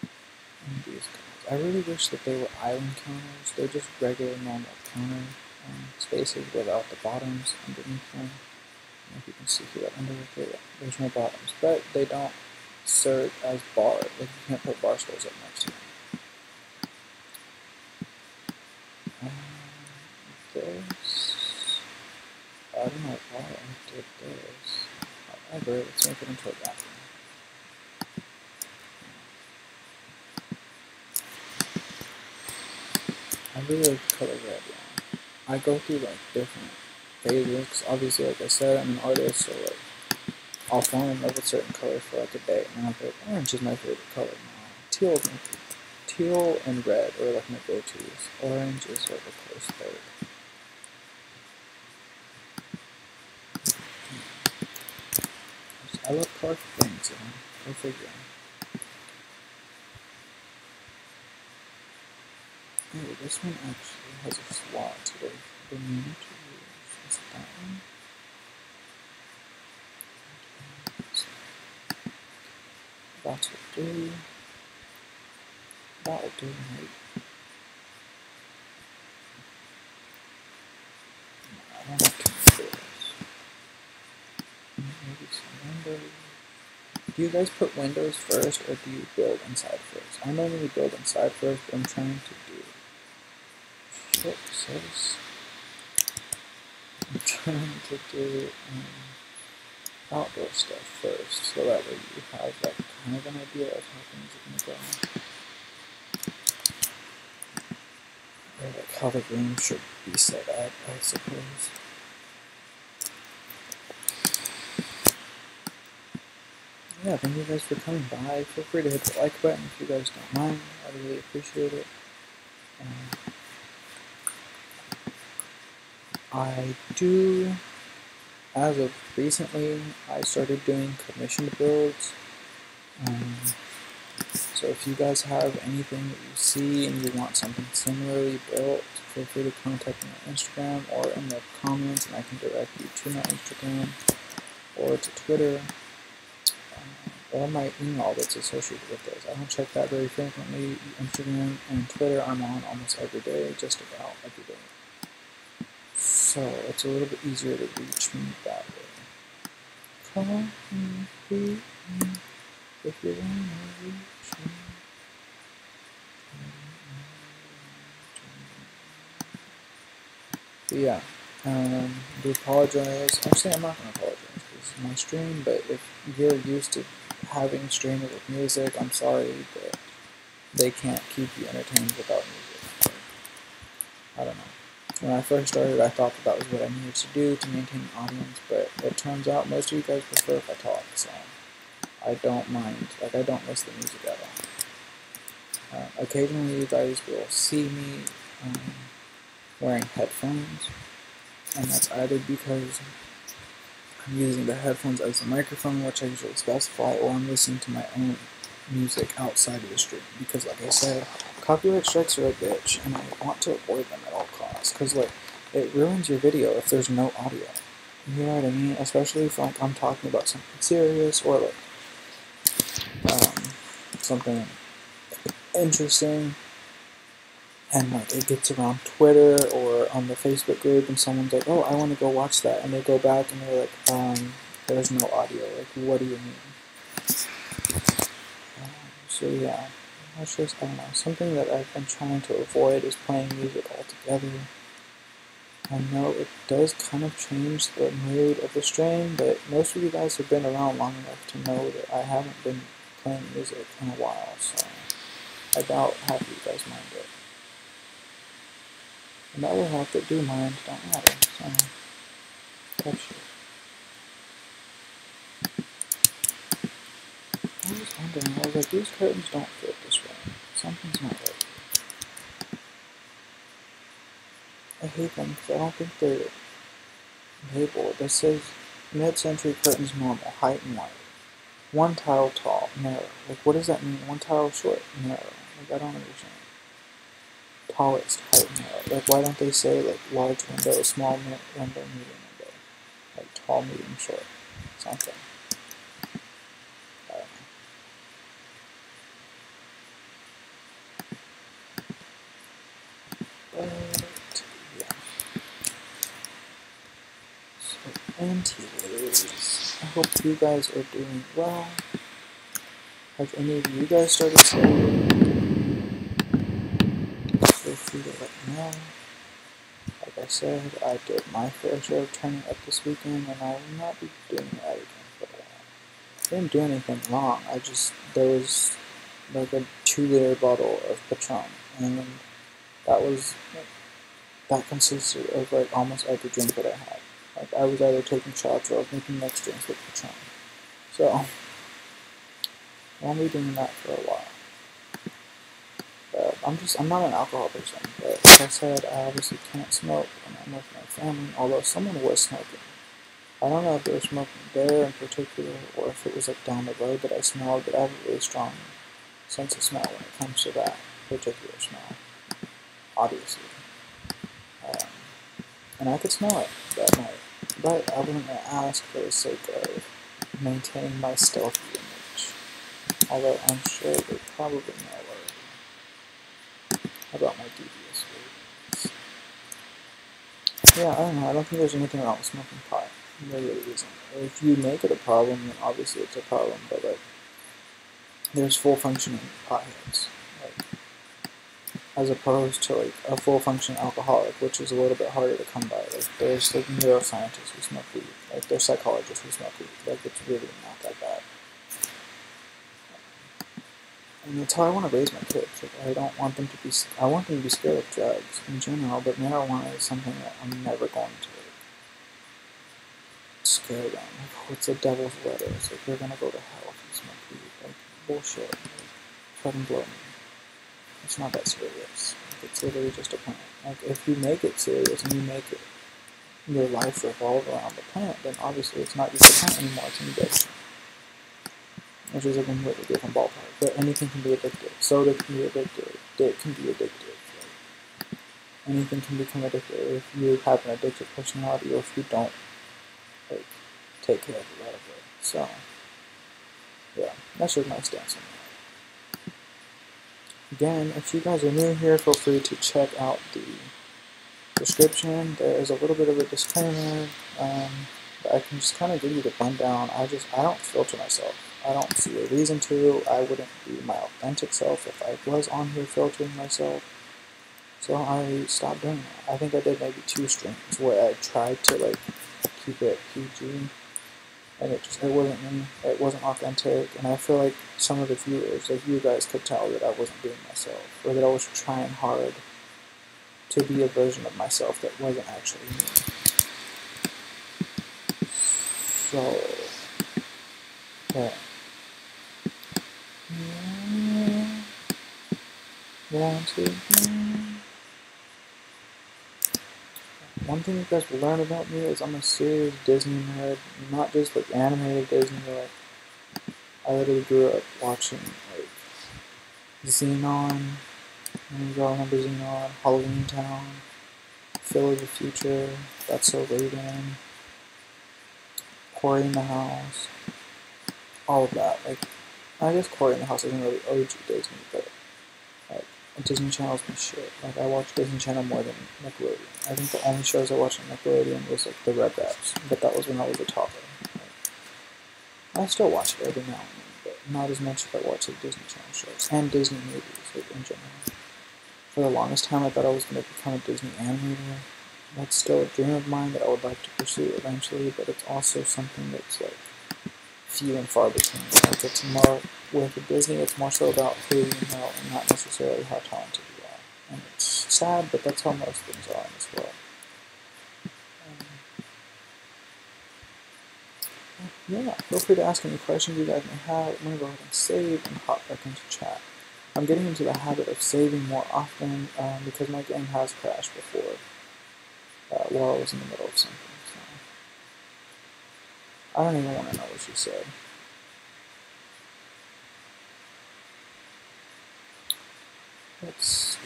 And these guys. I really wish that they were island counters. They're just regular normal counter spaces without the bottoms underneath them. I don't know if you can see here underneath it. There's no bottoms, but they don't serve as bar. Like you can't put bar stools up next to them. This, I don't know why I did this. However, let's make it into a bathroom. I really like the color red. Yeah. I go through like different phases. Obviously, like I said, I'm an artist, so like I'll fall in love with certain colors for like a day, and I'll be like, orange is my favorite color now. Teal and red are like my go-tos. Orange is like a close third. I love colorful things, you know. Go figure. Oh, this one actually has a slot that I've been meaning to use. Is it that one? That will do. That will do, mate. I don't have too many doors. Maybe some windows. Do you guys put windows first, or do you build inside first? I normally build inside first, but I'm trying to do... Shit, sis. I'm trying to do outdoor stuff first, so that way you have like kind of an idea of how things are going to go. Or like how the room should be set up, I suppose. Yeah, thank you guys for coming by. Feel free to hit the like button if you guys don't mind. I really appreciate it. I do, as of recently, I started doing commissioned builds. So if you guys have anything that you see and you want something similarly built, feel free to contact me on Instagram or in the comments, and I can direct you to my Instagram or to Twitter or my email that's associated with those. I don't check that very frequently. Instagram and Twitter I'm on almost every day, just about every day. So it's a little bit easier to reach me that way. Call me if you want to reach me. But yeah, I do apologize. Actually, I'm not going to apologize because it's my stream, but if you're used to having streamers with music, I'm sorry, but they can't keep you entertained without music. I don't know. When I first started, I thought that was what I needed to do to maintain an audience, but it turns out most of you guys prefer if I talk, so I don't mind. Like, I don't miss the music at all. Occasionally, you guys will see me wearing headphones, and that's either because I'm using the headphones as a microphone, which I usually specify, or I'm listening to my own music outside of the stream, because like I said, copyright strikes are a bitch, and I want to avoid them at all costs, because like, it ruins your video if there's no audio. You know what I mean? Especially if like I'm talking about something serious, or like something interesting, and like it gets around Twitter or on the Facebook group, and someone's like, "Oh, I want to go watch that," and they go back and they're like, "There's no audio." Like, what do you mean? So yeah, that's just, I don't know, something that I've been trying to avoid is playing music altogether. I know it does kind of change the mood of the stream, but most of you guys have been around long enough to know that I haven't been playing music in a while, so I doubt half of you guys mind it. And the other half that do mind don't matter, so that's it. I was wondering, I was like, these curtains don't fit this way. Something's not right. I hate them because I don't think they're labeled. This says mid-century curtains normal, height and wide. 1 tile tall, narrow. Like, what does that mean? 1 tile short, narrow. Like, I don't understand. Tallest, height, narrow. Like, why don't they say, like, large window, small window, medium window? Like, tall, medium, short. Something. I don't know. But, yeah. So, anyways, I hope you guys are doing well. Have any of you guys started studying? Feel free to let me know. Like I said, I did my fair share of turning up this weekend, and I will not be doing that again for a while. I didn't do anything wrong. There was like a 2-liter bottle of Patron, and that consisted of like almost every drink that I had. Like, I was either taking shots or I was making mixed drinks with Patron. So I won't be doing that for a while. I'm not an alcohol person, but like I said, I obviously can't smoke when I'm with my family, although someone was smoking. I don't know if they were smoking there in particular, or if it was like down the road that I smelled, but I have a really strong sense of smell when it comes to that particular smell, obviously. And I could smell it that night, but I wasn't going to ask for the sake of maintaining my stealthy image, although I'm sure they probably know already about my devious ways. Yeah, I don't know, I don't think there's anything wrong with smoking pot. There really isn't. If you make it a problem, then obviously it's a problem, but like, there's full functioning potheads, like, as opposed to like a full functioning alcoholic, which is a little bit harder to come by. Like, there's like neuroscientists who smoke weed, like there's psychologists who smoke weed. Like, it's really not that bad. And that's how I want to raise my kids. Like, I don't want them to be. I want them to be scared of drugs in general, but marijuana is something that I'm never going to scare them. Like, oh, it's a devil's lettuce. Like, you're gonna go to hell if you smoke weed. Like, bullshit. Like, fucking blow me. It's not that serious. Like, it's literally just a plant. Like, if you make it serious and you make it your life revolve around the plant, then obviously it's not just a plant anymore. It's an addiction, which is a completely different ballpark. But anything can be addictive. Soda can be addictive. Dick can be addictive. Like, anything can become addictive if you have an addictive personality or if you don't like take care of it right away. So yeah, that's just my stance on that. Again, if you guys are new here, feel free to check out the description. There is a little bit of a disclaimer, but I can just kind of give you the rundown. I don't filter myself. I don't see a reason to. I wouldn't be my authentic self if I was on here filtering myself. So I stopped doing that. I think I did maybe 2 streams where I tried to like keep it PG, and it wasn't me. It wasn't authentic, and I feel like some of the viewers, like you guys, could tell that I wasn't being myself, or that I was trying hard to be a version of myself that wasn't actually me. So, yeah. One thing you guys will learn about me is I'm a serious Disney nerd, not just like animated Disney. Like, I literally grew up watching like Xenon. You all remember Xenon, Halloween Town, Phil of the Future, That's So Raven, Cory in the House, all of that. Like, I guess Cory in the House isn't really OG Disney, but like Disney Channel's my shit. Like, I watch Disney Channel more than Nickelodeon. I think the only shows I watched on Nickelodeon was like the Rugrats, but that was when I was a toddler. Like, I still watch it every now and then, but not as much as I watch the Disney Channel shows and Disney movies, like in general. For the longest time, I thought I was going to become a Disney animator. That's still a dream of mine that I would like to pursue eventually, but it's also something that's like few and far between. Like, it's more with Disney, it's more so about who you know and not necessarily how talented you are. And it's sad, but that's how most things are in this world. Yeah, feel free to ask any questions you guys may have. I'm going to go ahead and save and hop back into chat. I'm getting into the habit of saving more often because my game has crashed before while I was in the middle of something. So I don't even want to know what she said. Let's see.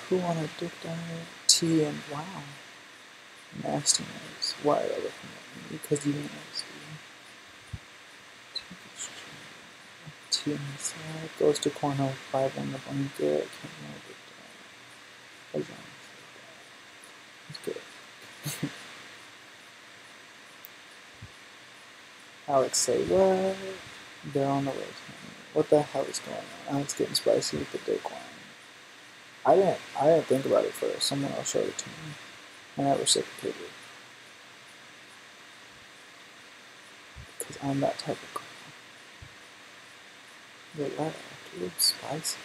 Who wanted dick diet? T and wow. Nastiness. Why are they looking at me? Because you nasty. T on the side. Goes to corner 5 on the blanket. Can't know dick diet. That's good. Alex say what? They're on the way to me. What the hell is going on? Alex getting spicy with the dick wine. I didn't think about it first. Someone else showed it to me, and I reciprocated. Because I'm that type of girl. Relax, dude. Spicy.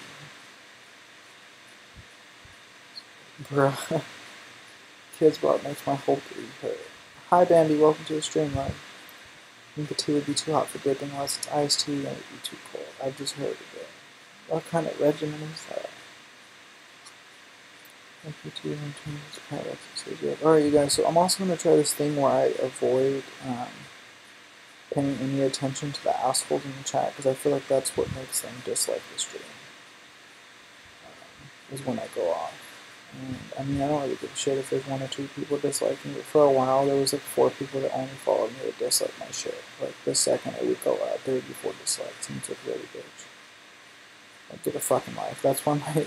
Bruh. Kids Bob makes my whole booty hurt. Hi, Bambi. Welcome to the stream, love. I think the tea would be too hot for dipping unless it's iced tea and it would be too cold. I just heard it. What kind of regimen is that? Alright, you guys, so I'm also going to try this thing where I avoid paying any attention to the assholes in the chat, because I feel like that's what makes them dislike the stream, is when I go off. And I mean, I don't really give a shit if there's 1 or 2 people disliking it. For a while, there was like 4 people that only followed me that disliked my shit. Like, the second it would go out, there would be 4 dislikes, and it's like, really, bitch. Like, get a fucking life. That's why my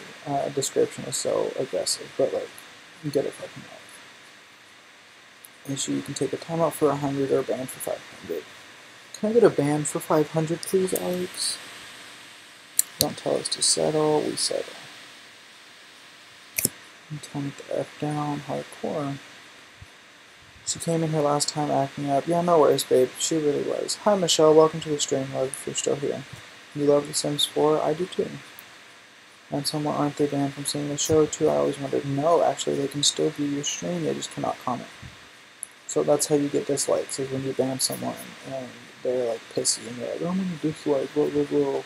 description is so aggressive, but like, get a fucking life. Issue, you can take a timeout for 100 or a ban for 500. Can I get a ban for 500, please, Alex? Don't tell us to settle, we settle. And tone it the F down, hardcore. She came in here last time acting up. Yeah, no worries, babe. She really was. Hi, Michelle. Welcome to the stream, love, if you're still here. You love The Sims 4? I do too. And someone, aren't they banned from seeing the show too? I always wondered. No, actually, they can still view your stream. They just cannot comment. So that's how you get dislikes, is when you ban someone and they're like pissy and you're like, oh, I'm gonna dislike, blah, blah, blah.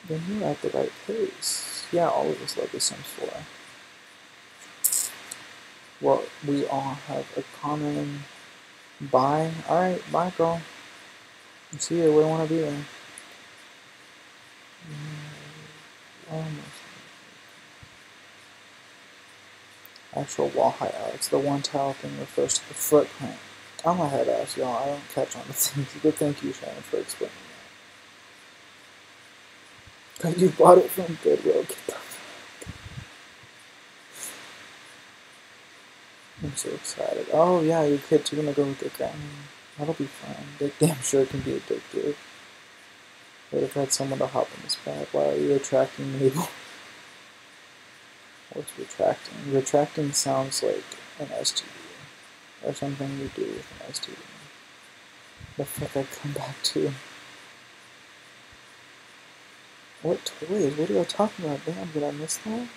Then you're at the right place. Yeah, all of us love The Sims 4. Well, we all have a common bye. Alright, bye, girl. See you. We don't want to be there. Actual wall height, Alex. The one tile thing refers to the footprint. I'm a head ass, y'all. I don't catch on to things. But thank you, Shannon, for explaining that. Because you bought it from Goodwill. Get the fuck. I'm so excited. Oh, yeah, your kids are going to go with their grandma. That'll be fun. They damn sure can be addictive. What if I had someone to hop in this bag? Why are you retracting Mabel? What's retracting? Retracting sounds like an STD. Or something you do with an STD. The fuck I come back to? What toys? What are you talking about? Damn, did I miss that?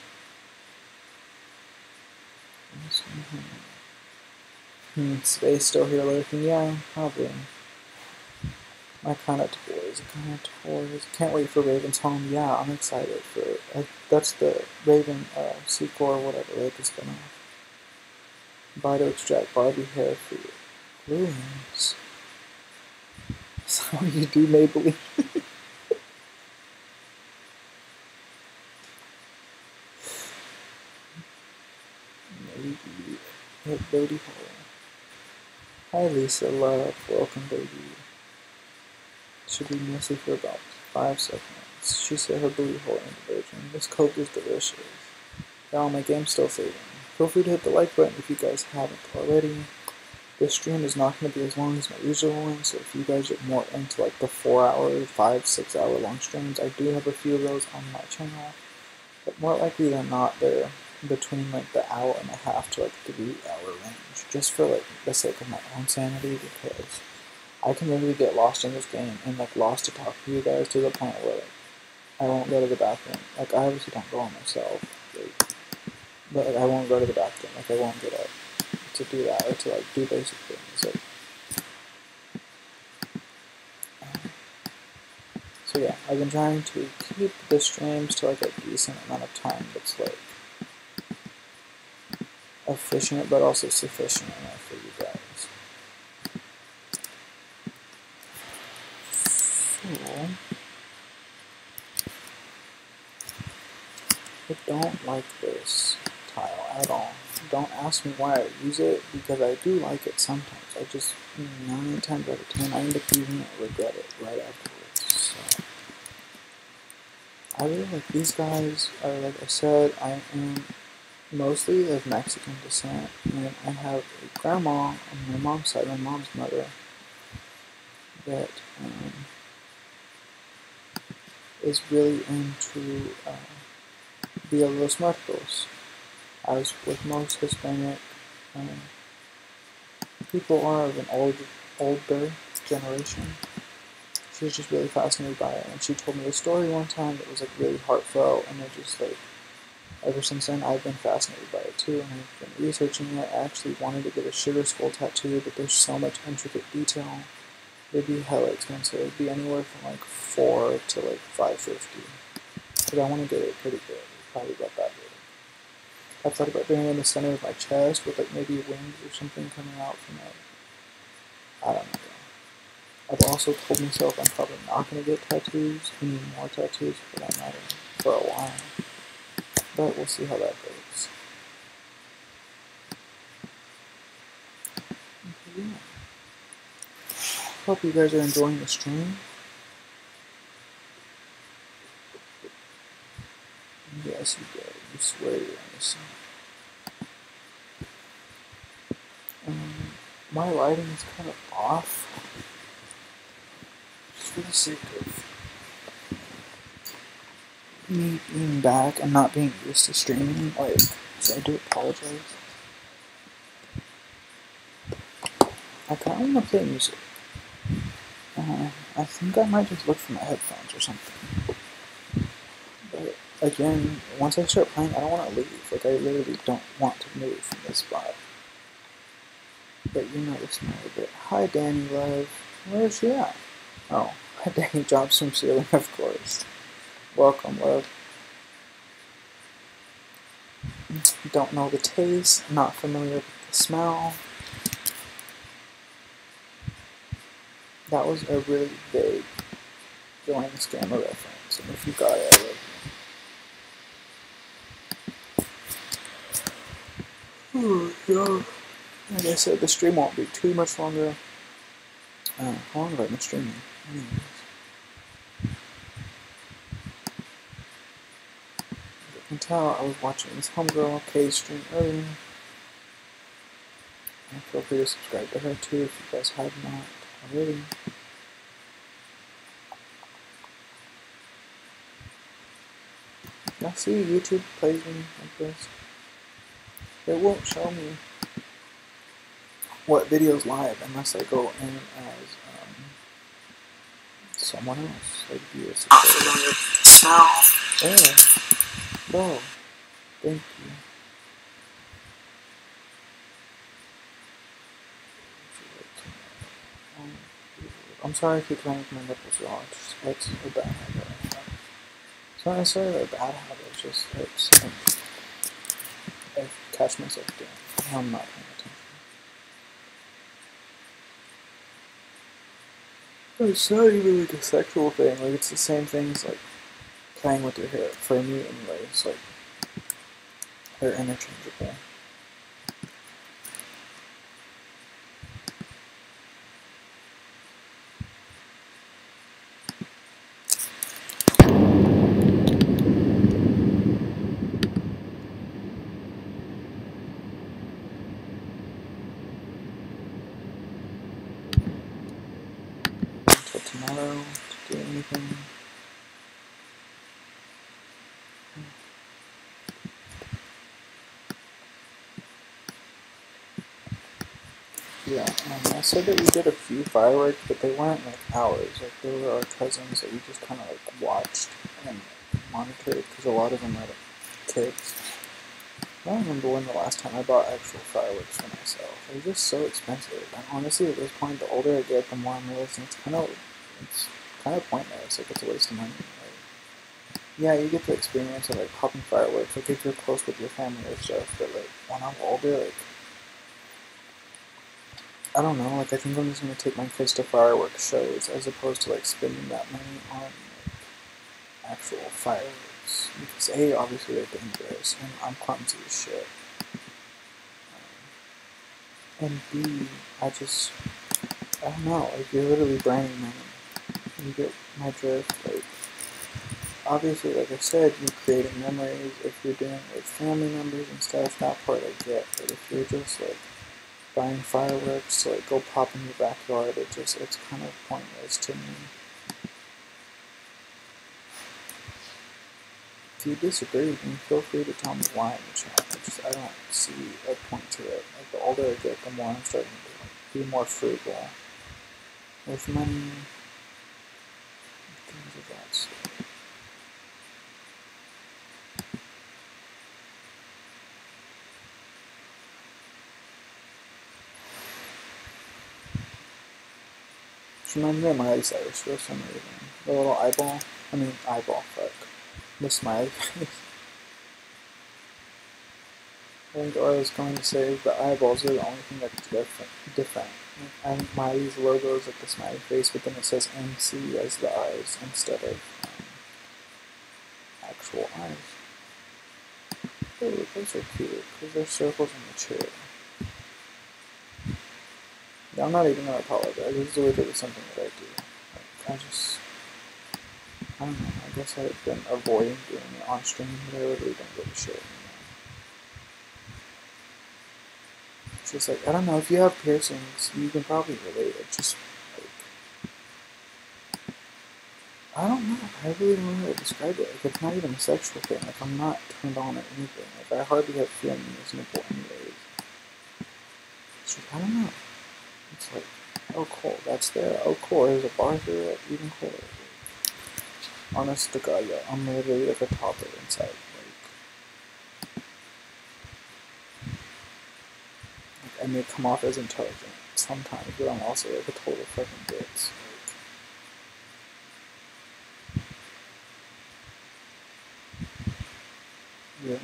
Space still here lurking? Yeah, probably. My kind of toys. Can't wait for Raven's Home. Yeah, I'm excited for it. That's the Raven sequel or whatever, right? The spin-off. Buy to extract Barbie hair for your balloons. So you do Maybelline. Maybe hit booty hole. Hi Lisa, love, welcome baby. Should be messy for about 5 seconds. She said her booty hole in the virgin. This Coke is delicious. Y'all, my game's still saving. Feel free to hit the like button if you guys haven't already. This stream is not going to be as long as my usual one, so if you guys are more into like the 4-hour, 5-6 hour long streams, I do have a few of those on my channel. But more likely than not, they're between like the hour and a half to like 3-hour range, just for like the sake of my own sanity, because I can literally get lost in this game and like lost to talk to you guys to the point where like, I won't go to the bathroom. Like I obviously don't go on myself, like, but like, I won't go to the bathroom. Like I won't get up to do that or to like do basic things. Like, so yeah, I've been trying to keep the streams to like a decent amount of time that's like efficient but also sufficient enough for you guys. So, I don't like this tile at all. Don't ask me why I use it, because I do like it sometimes. I just, 9 times out of 10, I end up using it and regret it right afterwards. So, I really like these guys. Like I said, I am mostly of Mexican descent, and I have a grandma on my mom's side, my mom's mother, that is really into Dia de los Muertos. As with most Hispanic people are of an older generation. She was just really fascinated by it, and she told me a story one time that was like really heartfelt, and it just like, ever since then I've been fascinated by it too, and I've been researching it. I actually wanted to get a sugar skull tattoo, but there's so much intricate detail. It'd be hella expensive. It'd be anywhere from like $400 to like $550. But I want to get it pretty good. Probably about that big. I've thought about doing it in the center of my chest with like maybe wings or something coming out from it. I don't know. I've also told myself I'm probably not going to get tattoos, any more tattoos for that matter, for a while. But we'll see how that goes. Okay, yeah. Hope you guys are enjoying the stream. Yes, you did. You swear you're innocent. My lighting is kind of off. Just for the sake of me being back and not being used to streaming. Like, so I do apologize. I kind of want to play music. I think I might just look for my headphones or something. But again, once I start playing, I don't want to leave. Like, I literally don't want to move from this spot. But you notice me a bit. Hi, Danny Love. Where is she at? Oh, Danny drops from ceiling, of course. Welcome, love. Don't know the taste, not familiar with the smell. That was a really vague join scammer reference, and if you got it, I love you. Oh, God. Like I said, the stream won't be too much longer. How long have I been streaming? Anyways. As you can tell, I was watching this homegirl, Kay's stream earlier. And feel free to subscribe to her too if you guys have not already. I see YouTube plays me like this. It won't show me what video's live unless I go in as someone else, like viewer subscriber. Smell. Oh, bro, thank you. I'm sorry if you're playing with my nipples raw. It's a bad habit. It's not necessarily a bad habit. It's just something I catch myself doing. I'm not paying attention. It's not even like a sexual thing. Like, it's the same thing as like playing with your hair. For me, anyways, like they're interchangeable. Until tomorrow to do anything. Yeah, I said that we did a few fireworks, but they weren't like ours. Like, they were our cousins that we just kind of like watched and monitored, because a lot of them are like kids. I don't remember when the last time I bought actual fireworks for myself. They're just so expensive. And honestly, at this point, the older I get, the more I'm realizing it's kind of pointless. Like, it's a waste of money. Like, yeah, you get the experience of like popping fireworks, like if you're close with your family or stuff. But like when I'm older, like, I don't know, like I think I'm just gonna take my kids to fireworks shows as opposed to like spending that money on like actual fireworks. Because A, obviously they're dangerous, and I'm clumsy as shit. And B, I don't know, like you're literally branding money. You get my drift, like, obviously, like I said, you're creating memories. If you're doing it with family members and stuff, that part I get. But if you're just like buying fireworks to like go pop in your backyard, it's kind of pointless to me. If you disagree with me, feel free to tell me why in the chat. I don't see a point to it. Like, the older I get, the more I'm starting to like, be more frugal with money, things of that sort. It reminds me of Miley Cyrus for some reason. The little eyeball, fuck. The smiley face. I think what I was going to say is the eyeballs are the only thing that's different. I think Miley's logo is like the smiley face, but then it says MC as the eyes instead of actual eyes. Oh, those are cute, because they're circles in the chair. Yeah, I'm not even going to apologize. This is literally something that I do. Like, I don't know, I guess I've been avoiding doing it on stream, but I really don't give a shit anymore. It's just like, I don't know, if you have piercings, you can probably relate. It's just, like, I don't know, I really don't know how to describe it. Like, it's not even a sexual thing. Like, I'm not turned on or anything. Like, I hardly have feeling in this nipple anyways. It's just, I don't know. It's like, oh cool, that's there. Oh cool, there's a bar through it. Even cooler. Honest to God, yeah, I'm literally like a toddler inside. Like, I may come off as intelligent sometimes, but I'm also like a total fucking bitch. Yeah.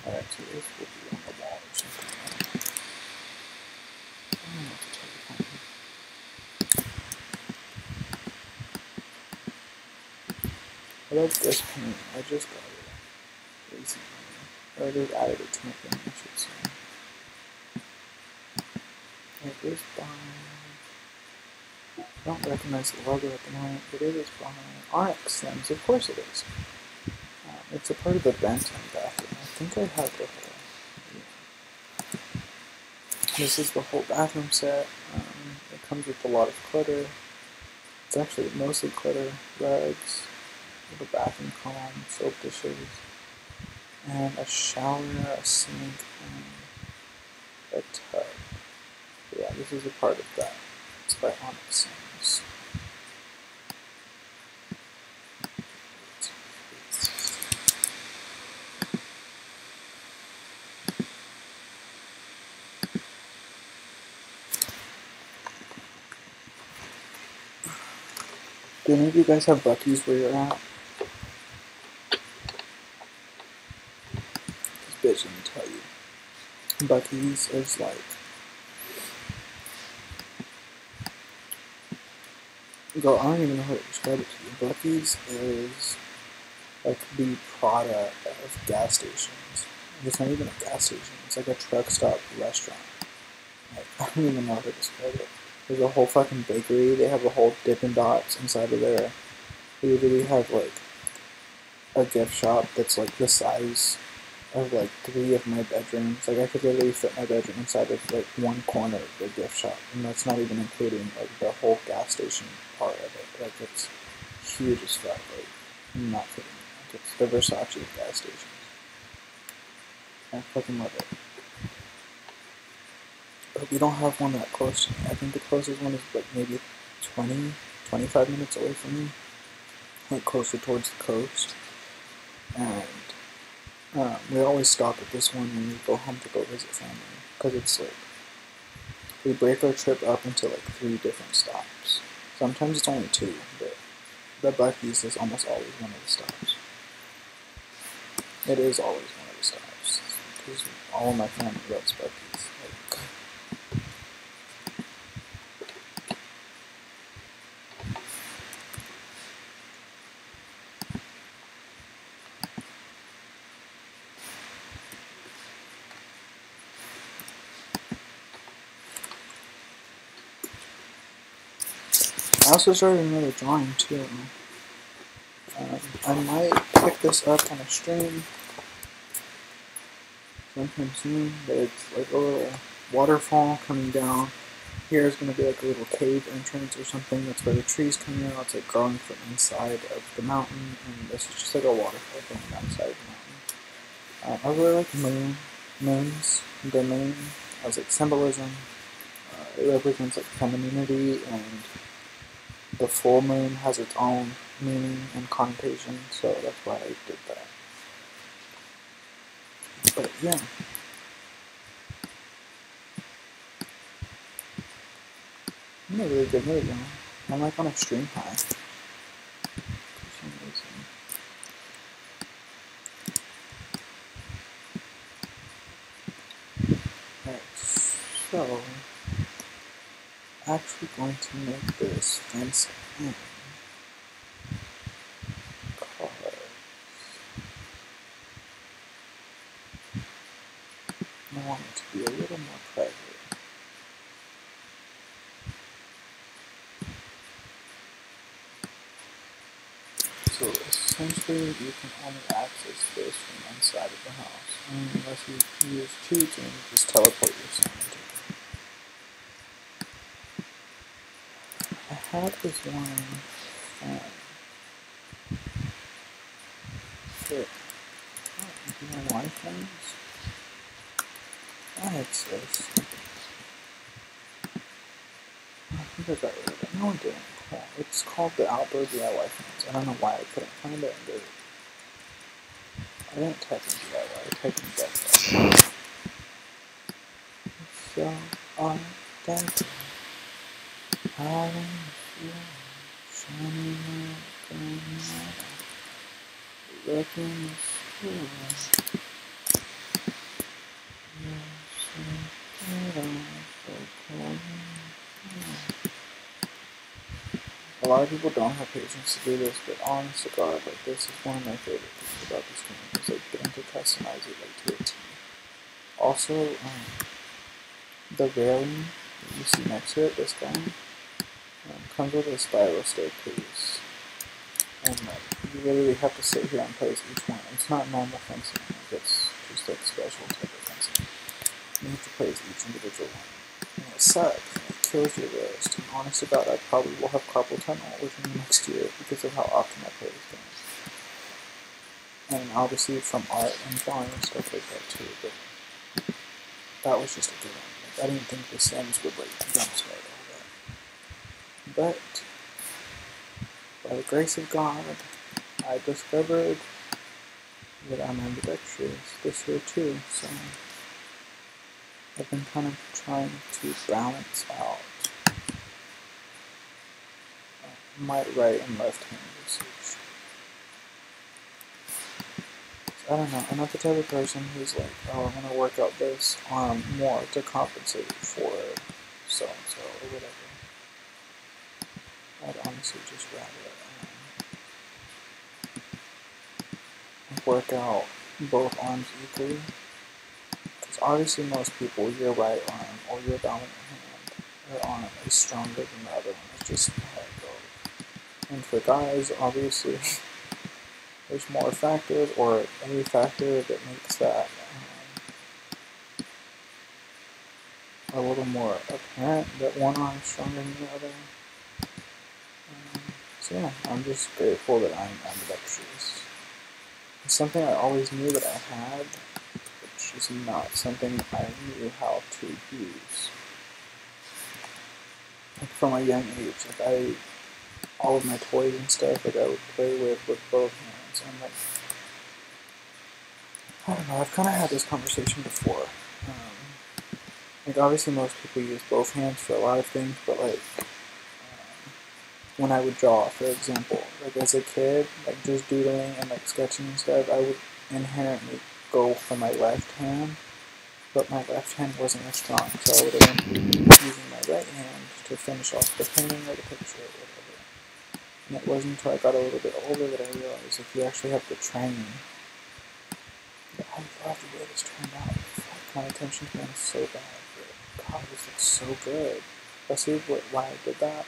Alright, so this will be on the wall or something. I don't know what to tell you. I love this paint. I just got it recently. Or I just added it to my thing, I should say. It is by... I don't recognize the logo at the moment, but it is by Onyx Sims. Of course it is. It's a part of the Benton bathroom. I think I have the whole... Yeah. This is the whole bathroom set. It comes with a lot of clutter. It's actually mostly clutter. Rugs, little bathroom comb, soap dishes, and a shower, a sink, and a tub. Yeah, this is a part of that. It's by Onyx Sims. Do any of you guys have Buc-ee's where you're at? This bitch, let me tell you. Buc-ee's is like... Girl, I don't even know how to describe it to you. Buc-ee's is like the Prada of gas stations. It's not even a gas station. It's like a truck stop restaurant. Like, I don't even know how to describe it. There's a whole fucking bakery. They have a whole Dippin' Dots inside of there. They literally have like a gift shop that's like the size of like 3 of my bedrooms. Like I could literally fit my bedroom inside of like one corner of the gift shop, and that's not even including like the whole gas station part of it. Like it's huge as fuck. Like I'm not kidding. Like it's the Versace of gas stations. I fucking love it. But we don't have one that close to me. I think the closest one is like maybe 20, 25 minutes away from me. Like closer towards the coast. And we always stop at this one when we go home to go visit family. Because it's like, we break our trip up into like 3 different stops. Sometimes it's only 2, but the Buc-ee's is almost always one of the stops. It is always one of the stops. Because all of my family loves Buc-ee's. Like, I also started another drawing too. I might pick this up on a stream sometime soon, but it's like a little waterfall coming down. Here is going to be like a little cave entrance or something. That's where the trees come out. It's like growing from inside of the mountain, and this is just like a waterfall going down inside of the mountain. I really like moons. The moon has like symbolism. It represents like femininity, and the full moon has its own meaning and connotation, so that's why I did that. But yeah. I'm in a really good mood now. I'm like on a stream high. For some reason. Alright, so actually going to make this fence in because I want it to be a little more private. So essentially you can only access this from inside of the house, unless you use cheats and just teleport yourself into it. I have this one that life things. It's this. I think I got rid of it. No, I didn't. Cool. It's called the Outdoor DIY Fans. I don't know why I couldn't find it. I didn't type in DIY. I typed in DIY. So, on that, I feel shining like a light. Look in the school. A lot of people don't have patience to do this, but honest to God, like this is one of my favorite things about this game is like getting to customize it like to a T. Also, the railing that you see next to it, this guy, comes with a spiral staircase, and like you literally have to sit here and place each one. It's not normal fencing; like, it's just like special type of fencing. You have to place each individual one. And it sucks. And it kills your wrist. And honest to God, I probably will have carpal tunnel within the next year because of how often I play this game. And obviously from art and drawing and stuff like that too. But that was just a good one. Like, I didn't think the Sims would like jumpstart all that. But by the grace of God, I discovered that I'm ambidextrous this year too. So I've been kind of trying to balance out my right and left hand usage. So I don't know, I'm not the type of person who's like, oh, I'm going to work out this arm more to compensate for so-and-so or whatever. I'd honestly just rather work out both arms equally. Because obviously most people, your right arm or your dominant hand or arm is stronger than the other one. It's just how it goes. And for guys, obviously, there's more factors or any factor that makes that a little more apparent that one arm is stronger than the other. So yeah, I'm just grateful that I'm ambidextrous. It's something I always knew that I had, which is not something I knew how to use. Like from a young age, like all of my toys and stuff, like I would play with both hands. And like, I don't know, I've kind of had this conversation before. Like obviously most people use both hands for a lot of things, but like when I would draw, for example, like as a kid, like just doodling and like sketching and stuff, I would inherently go for my left hand, but my left hand wasn't as strong, so I would have been using my right hand to finish off the painting or the picture or whatever. And it wasn't until I got a little bit older that I realized if you actually have to train, I love the way this turned out. My attention span is so bad, but God, this looks so good. Especially why I did that.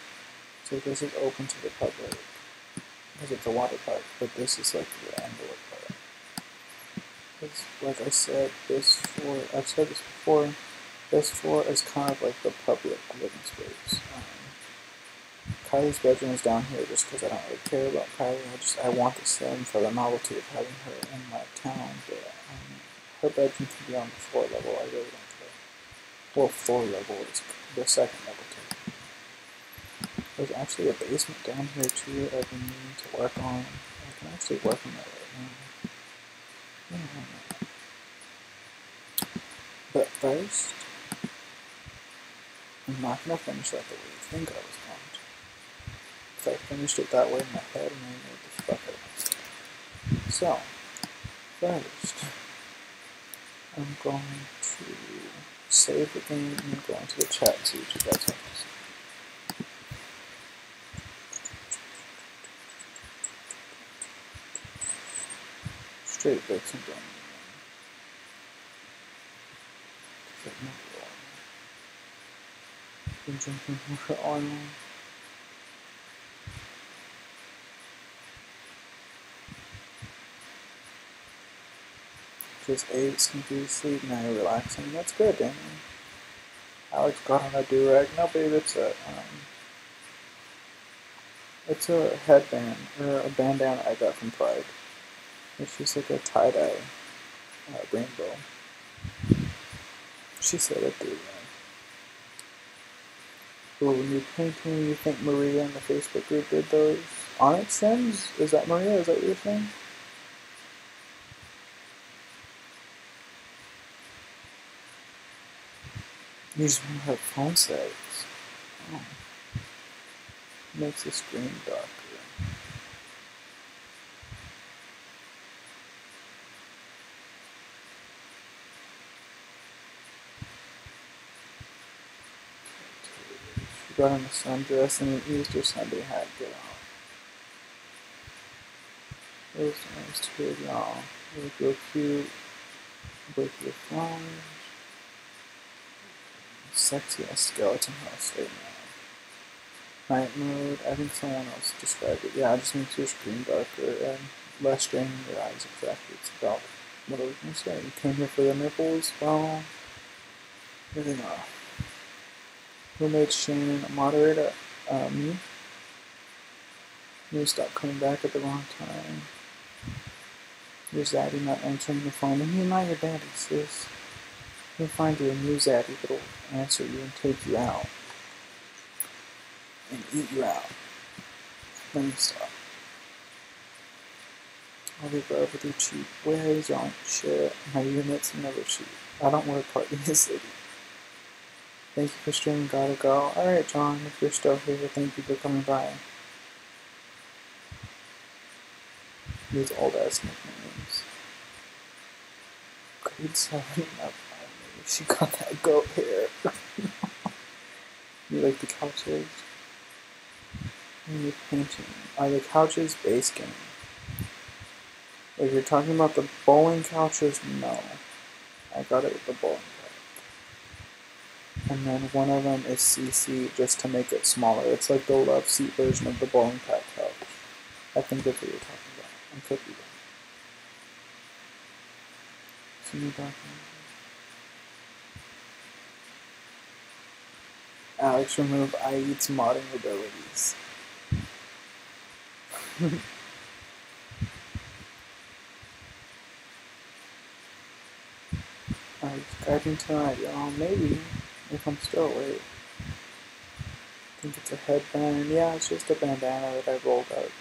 So this is open to the public because it's a water park, but this is like the indoor part. It's, like I said, I've said this before, this floor is kind of like the public living space. Kylie's bedroom is down here just because I don't really care about Kylie. I want the sim for the novelty of having her in my town, but her bedroom can be on the floor level. I really don't care. Well, floor level is the second level too. There's actually a basement down here too that I've been needing to work on. I can actually work on that right now. But first, I'm not going to finish that the way you think I was going to. Because I finished it that way in my head and I made the fuck out of myself. So, first, I'm going to save the game and go into the chat and see what you guys have to say. Straight bits and done. Been drinking more oil. Just ate, sneaky sleep, now you're relaxing. That's good, Damien. Alex got on a do-rag. No, babe, it's a headband, or a bandana I got from Pride. It's just like a tie-dye rainbow. She said it did. Ooh, new painting. You think Maria in the Facebook group did those? Onyx Sims? Is that Maria? Is that what you're saying? You just want to have phone settings. Oh. Makes the screen darker. She got on a sundress and an Easter Sunday hat. Get out. It was nice to hear y'all. You look real cute. With your flowers. Sexy as skeleton house right now. Night mode. I think someone else described it. Yeah, it just makes your screen darker and less straining your eyes. Exactly. It's about what I was going to say. You came here for the nipples. Well, moving on. Who made Shannon a moderator? Me. You stopped coming back at the wrong time. Your zaddy not answering the phone. And you're not your daddy, sis. You'll find you a new zaddy that'll answer you and take you out. And eat you out. Let me stop. I'll be above with your cheap ways. Y'all share my units and never cheap. I don't work hard in this city. Thank you for streaming. Gotta go. Alright, John, if you're still here, thank you for coming by. These old ass nicknames. Grade 7 up. She got that goat hair. You like the couches? And you're painting. Are the couches base game? If you're talking about the bowling couches, no. I got it with the bowling couch. And then one of them is CC just to make it smaller. It's like the love seat version of the bowling pad couch. I think that's what you're talking about. I could be wrong. See me talking? Alex, remove IE's modding abilities. I'm Skyping tonight, y'all. Maybe, if I'm still awake. I think it's a headband. Yeah, it's just a bandana that I rolled out.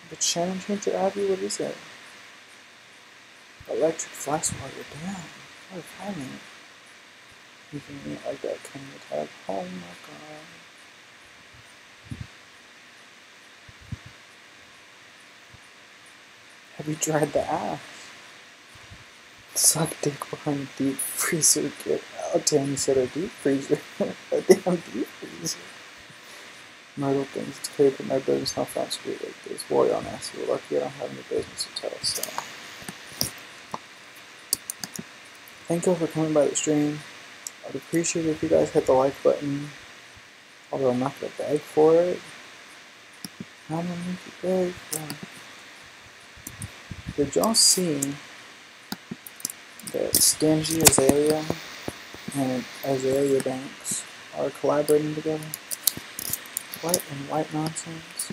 But Shannon changed your Abby, what is it? Electric flash while you're down. How funny. You can eat like that, can you tag? Oh my god. Have you tried the ass? Suck dick behind deep freezer kit. Oh damn, you said a deep freezer. A damn deep freezer. Myrtle things to pay for my business, not found street like this. Boy, on ass, you're lucky I don't have any business to tell, so. Thank you for coming by the stream. I'd appreciate it if you guys hit the like button. Although I'm not gonna beg for it. I'm gonna make you beg for it. Did y'all see that Stingy Azalea and Azalea Banks are collaborating together? What in white nonsense?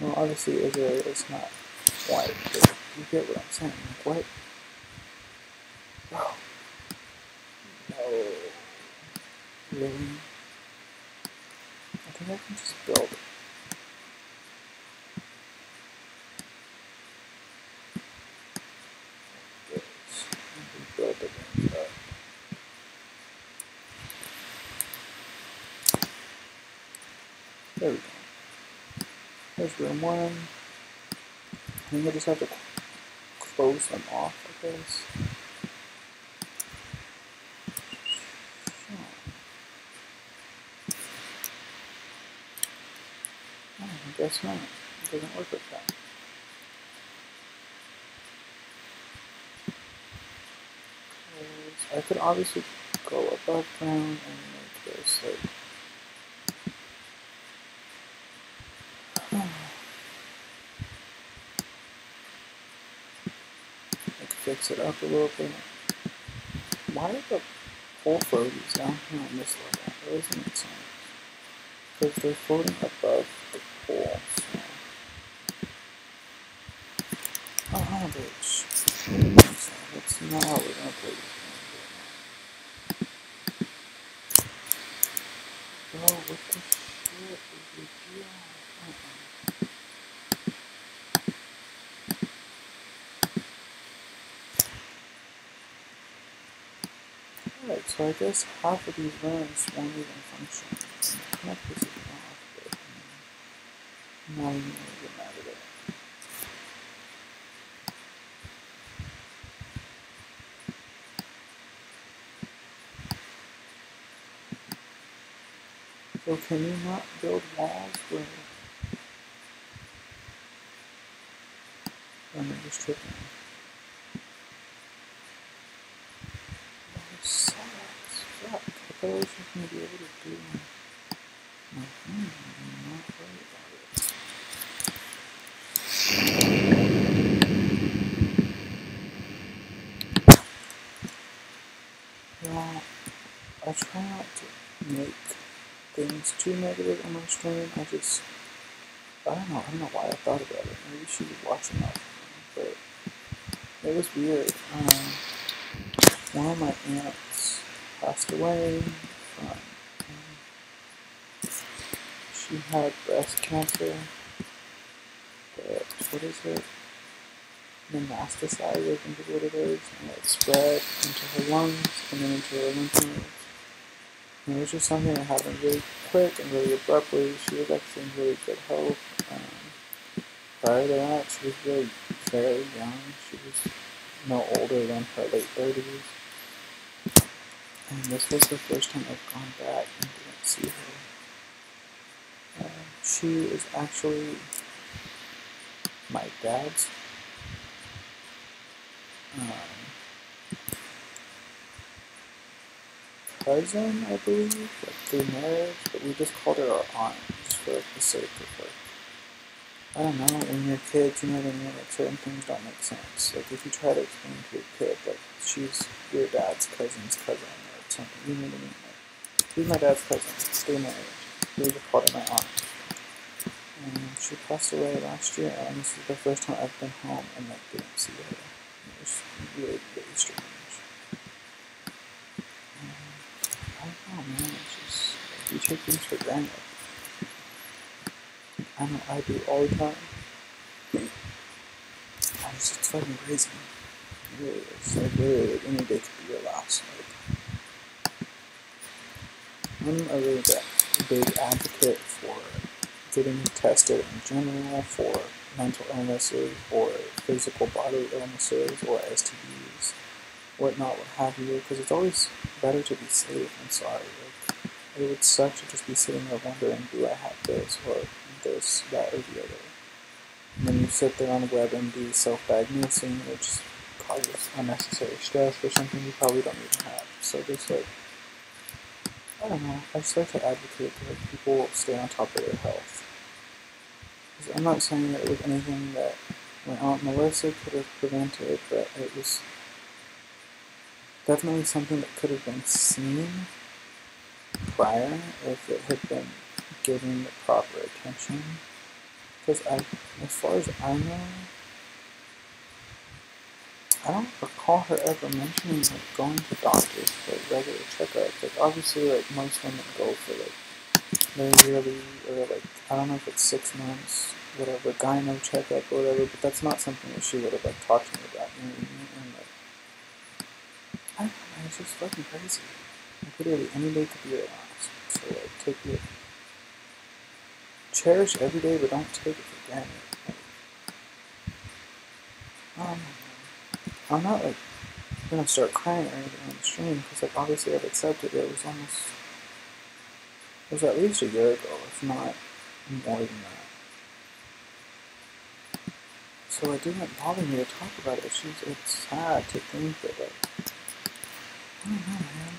Well, obviously Azalea is not white, but you get what I'm saying. Like, what? Bro. No. Really? I think I can just build it. Build the things up. There we go. There's room 1. I think I just have to close them off, I guess. Oh, I guess not. It doesn't work like that. I could obviously go above ground and make this like fix it up a little bit. Why are the pole floaties down here on this level? That doesn't make sense. Because they're floating above the pole, so. Alright, so I guess half of these runs won't even function. Not this is off, but not even really get mad at it. So can you not build walls where I'm just tripping? That sucks. Fuck. I thought I was just gonna be able to do my thing and not worry about it. Well, I try not to make things too negative on my stream. I don't know why I thought about it. Maybe she was watching out for me, but it was weird. One of my aunts passed away from, she had breast cancer, but what is it? Metastasized, I think is what it is, and it spread into her lungs and then into her lymph nodes. And it was just something that happened really quick and really abruptly. She was actually in really good health. Prior to that, she was really very young. She was no older than her late 30s. And this was the first time I've gone back and didn't see her. She is actually my dad's cousin, I believe, like through marriage, but we just called her our aunt, just for like, the sake of like, I don't know, when you're kids, you know what I mean, like certain things don't make sense. Like if you try to explain to your kid, like she's your dad's cousin's cousin or something, you know what I mean? Like, she's my dad's cousin, through marriage. We just called her my aunt. And she passed away last year, and this is the first time I've been home and like didn't see her. It was really, really strange. I don't know, man. It's just like, you take things for granted. I know I do all the time. It's fucking crazy. It really is. Like literally, like, any day could be your last. Like, I'm a really big advocate for getting tested in general for mental illnesses or physical body illnesses or STDs, whatnot, what have you, because it's always better to be safe. I'm sorry. Like, it would suck to just be sitting there wondering, do I have this or this, that, or the other. And then you sit there on WebMD self-diagnosing, which causes unnecessary stress for something you probably don't even have. So just like, I don't know, I just like to advocate that like, people stay on top of their health. I'm not saying that it was anything that my Aunt Melissa could have prevented, but it was definitely something that could have been seen prior if it had been given the proper attention. Because as far as I know, I don't recall her ever mentioning like going to doctors for regular checkups. Like obviously, like most women go for like their yearly or like I don't know if it's 6 months, whatever, gyno checkup or whatever. But that's not something that she would have like talked to me about. You know what I mean? And like, I don't know, it's just fucking crazy. Like literally, any day could be your last. So like, take it, cherish every day, but don't take it for granted. Like, I'm not like gonna start crying or anything on the stream because like obviously I've accepted it. It was at least a year ago, if not more than that. So it didn't bother me to talk about it. It's sad to think that like, I don't know, man.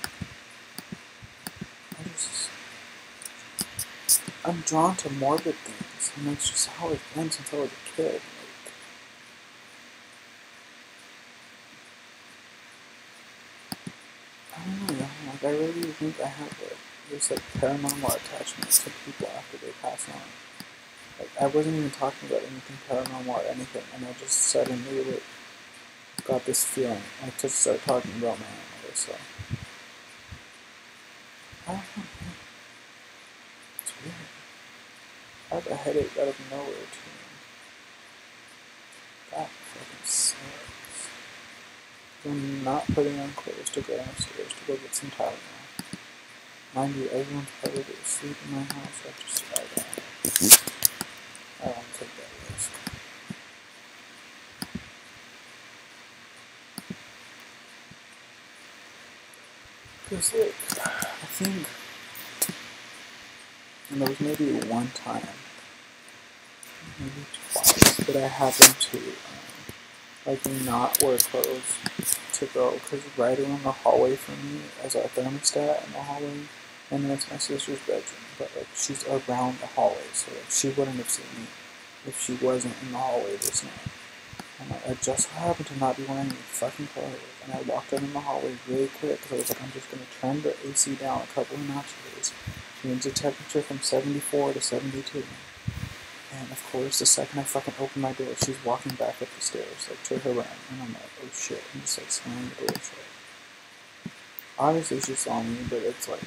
I'm drawn to morbid things, and that's just how it's been since I was a kid. Like, I don't know, like I really think I have this like paranormal attachment to people after they pass on. Like I wasn't even talking about anything paranormal or anything, and I just suddenly like got this feeling. I just started talking about my Aunt Melissa. I don't know, man. It's weird. I have a headache out of nowhere too. That fucking sucks. I'm not putting on clothes to go downstairs to go get some Tylenol. Mind you, everyone's probably asleep in my house. I don't take that risk. Cause like, I think, and there was maybe one time, maybe twice, that I happened to like not wear clothes to go, because right around the hallway from me is our thermostat in the hallway, and then it's my sister's bedroom, but like she's around the hallway, so like she wouldn't have seen me if she wasn't in the hallway this night. And like, I just happened to not be wearing any fucking clothes, and I walked out in the hallway really quick because I was like, I'm just gonna turn the AC down a couple of notches, change the temperature from 74 to 72. And of course, the second I fucking open my door, she's walking back up the stairs, like to her room, and I'm like, oh shit, I'm just like slamming the door shut. Obviously, she saw me, but it's like,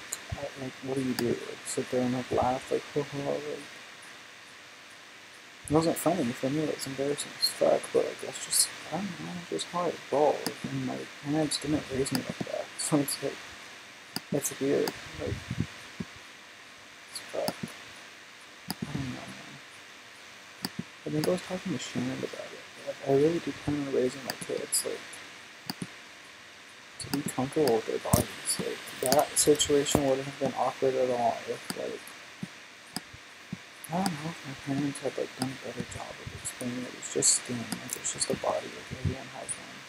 what do you do? Like, sit there and like laugh, like, like, it wasn't funny for me, it was embarrassing as fuck, but like, that's just, I don't know, just how I roll, and my parents didn't raise me like that, so it's like, it's weird, like, it's fuck, I don't know, man. I think I was talking to Shannon about it, like, I really do plan on raising my kids, like, to be comfortable with their bodies, like, that situation wouldn't have been awkward at all if, like, I don't know if my parents had like done a better job of explaining it. It's just skin, like it's just a body, like everyone has one.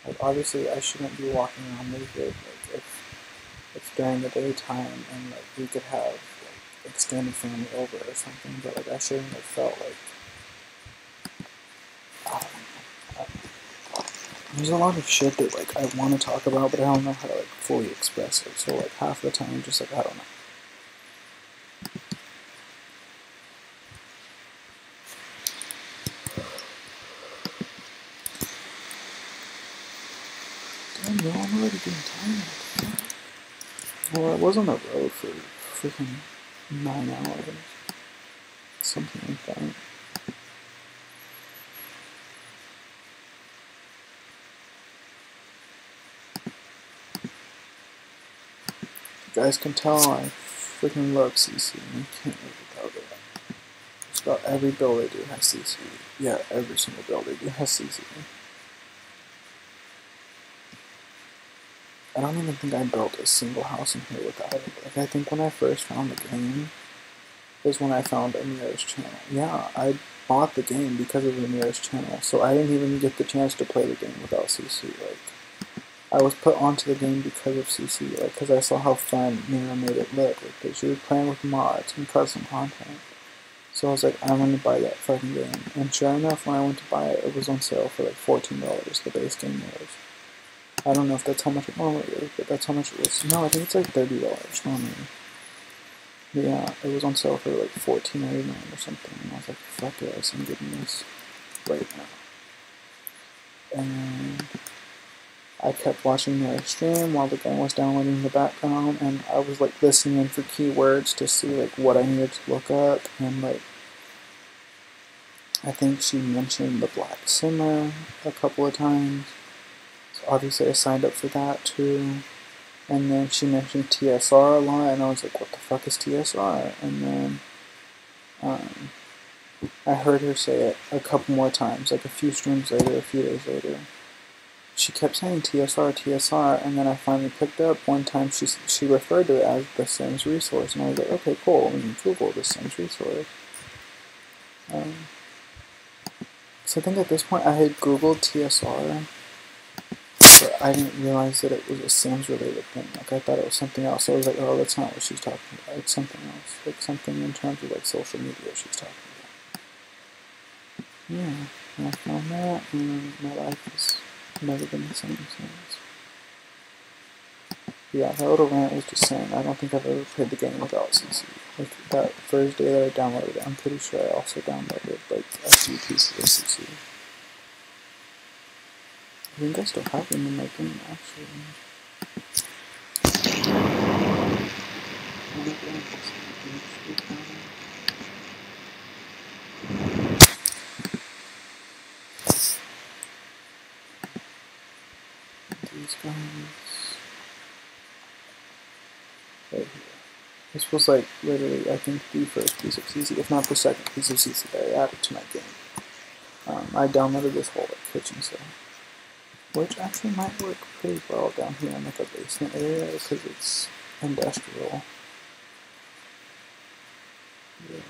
Like obviously I shouldn't be walking around naked, like if it's during the daytime and like we could have like extended family over or something, but like I shouldn't have felt like, I don't know. There's a lot of shit that like I want to talk about, but I don't know how to like fully express it. So like half the time I'm just like, I don't know. Damn, yo, I'm already getting tired. Well, I was on the road for freaking 9 hours. Something like that. You guys can tell I freaking love CC. I can't live without it. Just about every build I do has CC. Yeah, every single build I do has CC. I don't even think I built a single house in here without it. Like, I think when I first found the game is when I found Amir's channel. Yeah, I bought the game because of Amir's channel, so I didn't even get the chance to play the game without CC. Like, I was put onto the game because of CC, like, because I saw how fun Mira made it look. Like, she was playing with mods and custom content. So I was like, I'm gonna buy that fucking game. And sure enough, when I went to buy it, it was on sale for like $14, the base game was. I don't know if that's how much it normally is, but that's how much it was. No, I think it's like $30 normally. But yeah, it was on sale for like $14.99 or something. And I was like, fuck yes, I'm getting this right now. And I kept watching their stream while the game was downloading in the background, and I was like listening for keywords to see like what I needed to look up, and like I think she mentioned the Black Simmer a couple of times, so obviously I signed up for that too. And then she mentioned TSR a lot, and I was like, what the fuck is TSR? And then I heard her say it a couple more times, like a few streams later, a few days later. She kept saying TSR, TSR, and then I finally picked up one time she referred to it as the Sims resource, and I was like, okay, cool, let me Google the Sims resource. So I think at this point I had Googled TSR, but I didn't realize that it was a Sims related thing. Like I thought it was something else. So I was like, oh, that's not what she's talking about. It's something else. Like something in terms of like social media she's talking about. Yeah, and I found that, and my life has never been the same since. Yeah, that little rant was just saying, I don't think I've ever played the game without CC. Like, that first day that I downloaded it, I'm pretty sure I also downloaded, like, a few pieces of CC. I think I still have them in my game, actually. these guys. Right here. This was like literally, I think, the first piece of CC, if not the second piece of CC that I added to my game. I downloaded this whole like, kitchen set, which actually might work pretty well down here in like a basement area because it's industrial. Yeah.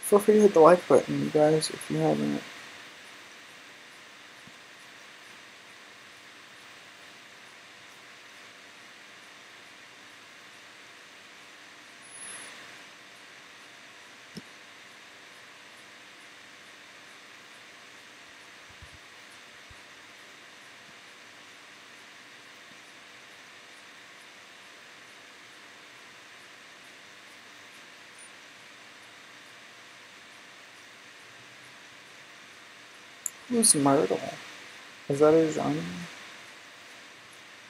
Feel free to hit the like button, you guys, if you haven't. Who's Myrtle? Is that a genre?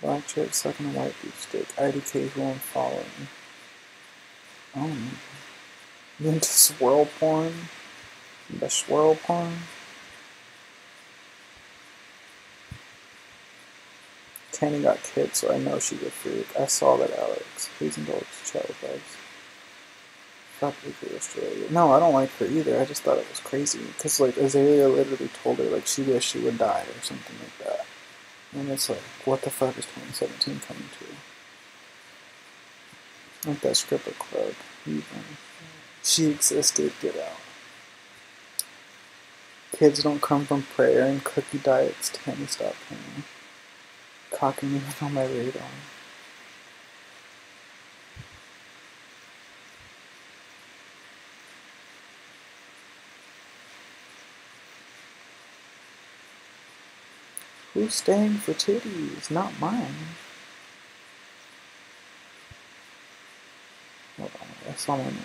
Black chick sucking a white beef stick. IDK who I'm following. Oh no. You into swirl porn? The swirl porn? Kenny got kids, so I know she's a freak. I saw that, Alex. Please indulge child guys. Fuck Australia. No, I don't like her either. I just thought it was crazy. Because, like, Azalea literally told her, like, she wished she would die or something like that. And it's like, what the fuck is 2017 coming to? Like that stripper club. Even. She existed, get out. Kids don't come from prayer and cookie diets. Tammy, stop playing. Cocking me on my radar. Who's staying for titties? Not mine. Hold on, I saw my name.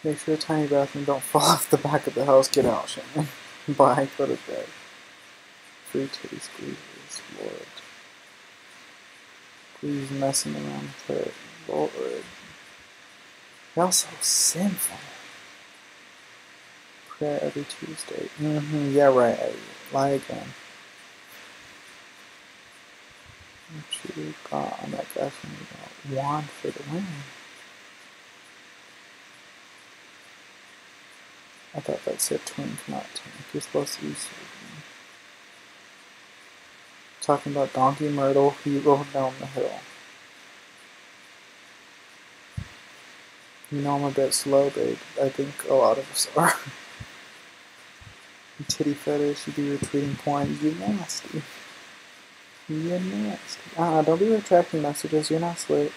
Make sure the tiny bathroom don't fall off the back of the house. Get out, Shannon. Bye, go to bed. Free titty squeezes, Lord. Please messing around with her, Lord. Y'all so sinful. Prayer every Tuesday. Yeah, right. I lie again. What you got on that gas when you got wand for the win? I thought that said twink, not tank. You're supposed to use something. Talking about Donkey Myrtle, he rolled down the hill. You know I'm a bit slow, babe. I think a lot of us are. Titty fetish, you be retweeting porn. You nasty. You're nasty. Don't be retracting messages. You're not slick.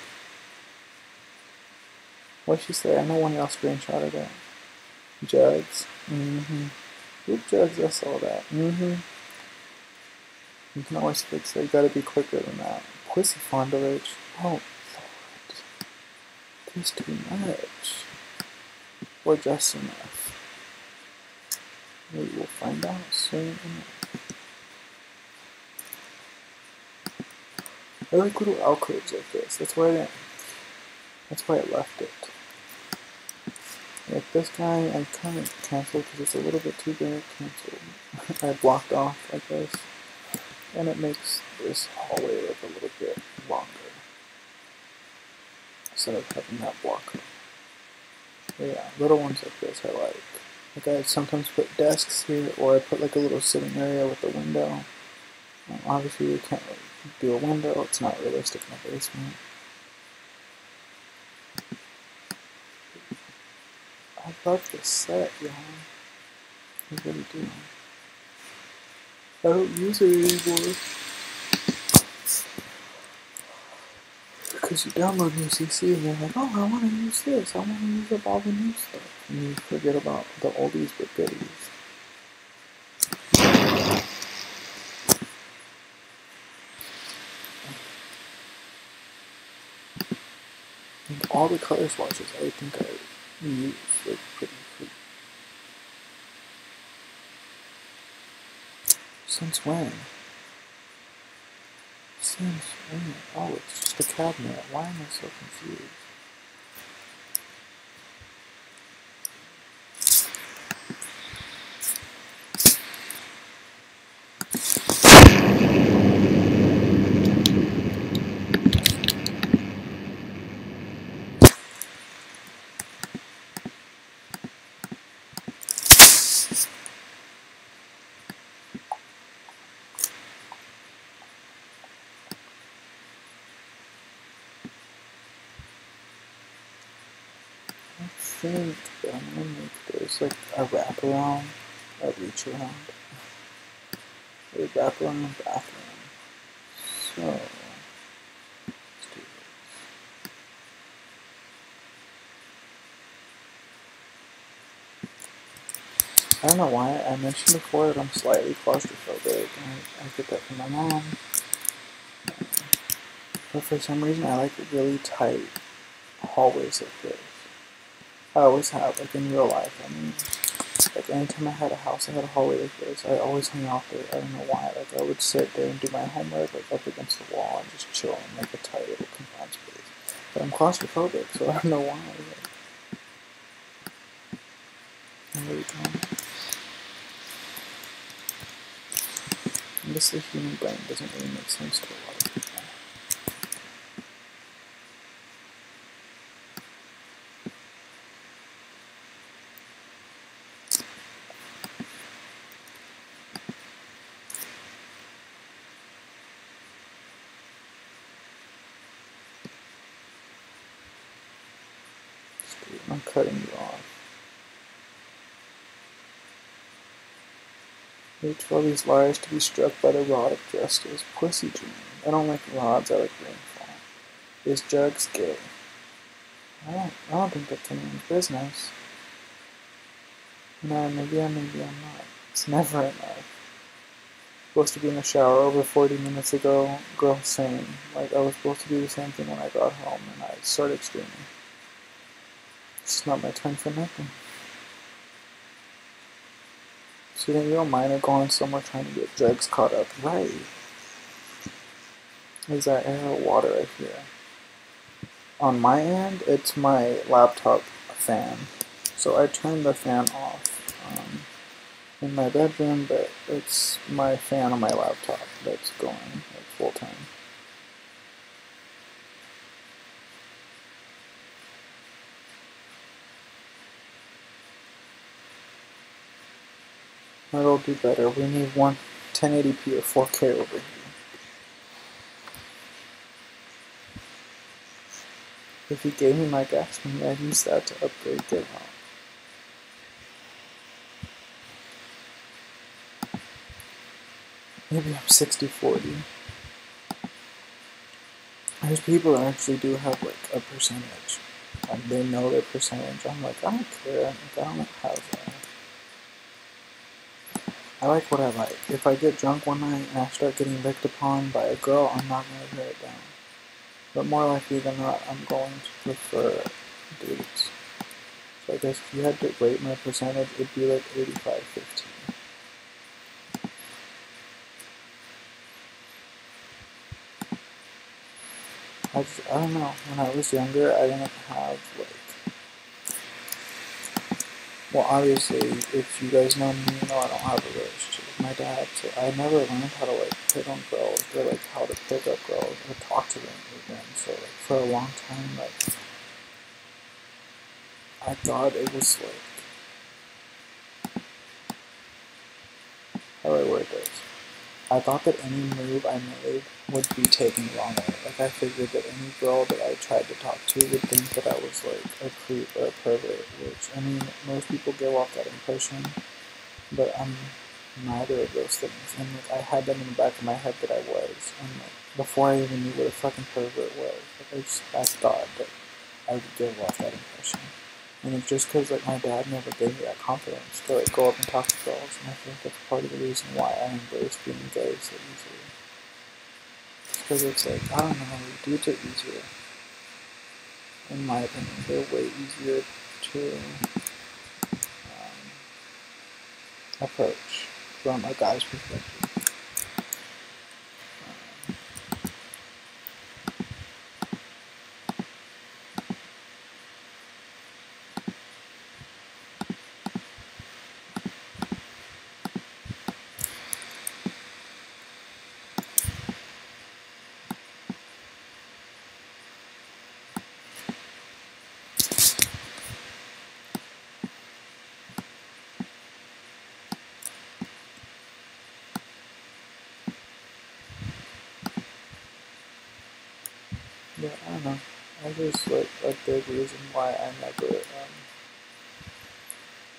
What'd she say? I know one of y'all screenshotted it. Jugs. Oop, Jugs, I saw that. You can always fix it. You gotta be quicker than that. Pussy fondage. Oh, Lord. This too much. Or just enough. We will find out soon enough. I like little alcoves like this. That's why I left it. Like this guy, I kind of canceled because it's a little bit too big. Canceled. I blocked off, I guess, and it makes this hallway look a little bit longer instead of having that blocker. But yeah, little ones like this I like. Like I sometimes put desks here, or I put like a little sitting area with a window. Obviously, you can't really do a window. It's not realistic in a basement. I love this set, y'all. I really do. I don't use it anymore. Because you download new CC and you're like, oh, I want to use this. I want to use up all the new stuff. And you forget about the oldies but goodies. And all the color swatches I think I use like pretty quick. Since when? Since when? Oh, it's just a cabinet. Why am I so confused? I think that I'm gonna make this like a wraparound, a reach around, a wraparound bathroom. So let's do this. I don't know why I mentioned before that I'm slightly claustrophobic, and I get that from my mom. But for some reason, I like really tight hallways like this. I always have, like in real life. I mean, like anytime I had a house, I had a hallway like this. I always hung out there. I don't know why. Like I would sit there and do my homework, like up against the wall, and just chill in like a tight little confined space. But I'm claustrophobic, so I don't know why. Like, there we go. I guess the human brain doesn't really make sense to a lot of people. I'm cutting you off. Wait for these liars to be struck by the rod of justice. Pussy dream. I don't like rods, I like rainfall. Is Jugs gay? I don't think that's anyone's business. No, maybe I'm not. It's never enough. Supposed to be in the shower over 40 minutes ago. Girl, same. Like, I was supposed to do the same thing when I got home, and I started streaming. It's not my time for nothing. So then you don't mind her going somewhere trying to get Jugs caught up. Right. Is that air or water right here? On my end, it's my laptop fan. So I turned the fan off in my bedroom, but it's my fan on my laptop that's going like full time. It'll do better. We need 1080p or 4K over here. If he gave me my gas money, I'd use that to upgrade GitHub. Maybe I'm 60-40. There's people that actually do have like a percentage. Like they know their percentage. I'm like, I don't care. Like, I don't have that. I like what I like. If I get drunk one night and I start getting licked upon by a girl, I'm not going to tear it down. But more likely than not, I'm going to prefer dudes. So I guess if you had to rate my percentage, it'd be like 85-15. I don't know. When I was younger, I didn't have like. Well, obviously, if you guys know me, you know I don't have a relationship with my dad, so I never learned how to like hit on girls or like how to pick up girls or talk to them even. So like for a long time, like I thought it was like, how do I word this? I thought that any move I made would be taken wrongly. Like I figured that any girl that I tried to talk to would think that I was like a creep or a pervert, which I mean most people give off that impression, but I'm neither of those things. And like I had them in the back of my head that I was, and like before I even knew what a fucking pervert was, like I thought that I would give off that impression. And it's just because like my dad never gave me that confidence to like go up and talk to girls, and I think that's part of the reason why I embrace being gay so easily. Because it's like, I don't know, dudes are easier. In my opinion, they're way easier to approach from a guy's perspective. yeah, I don't know. I just like a big reason why I never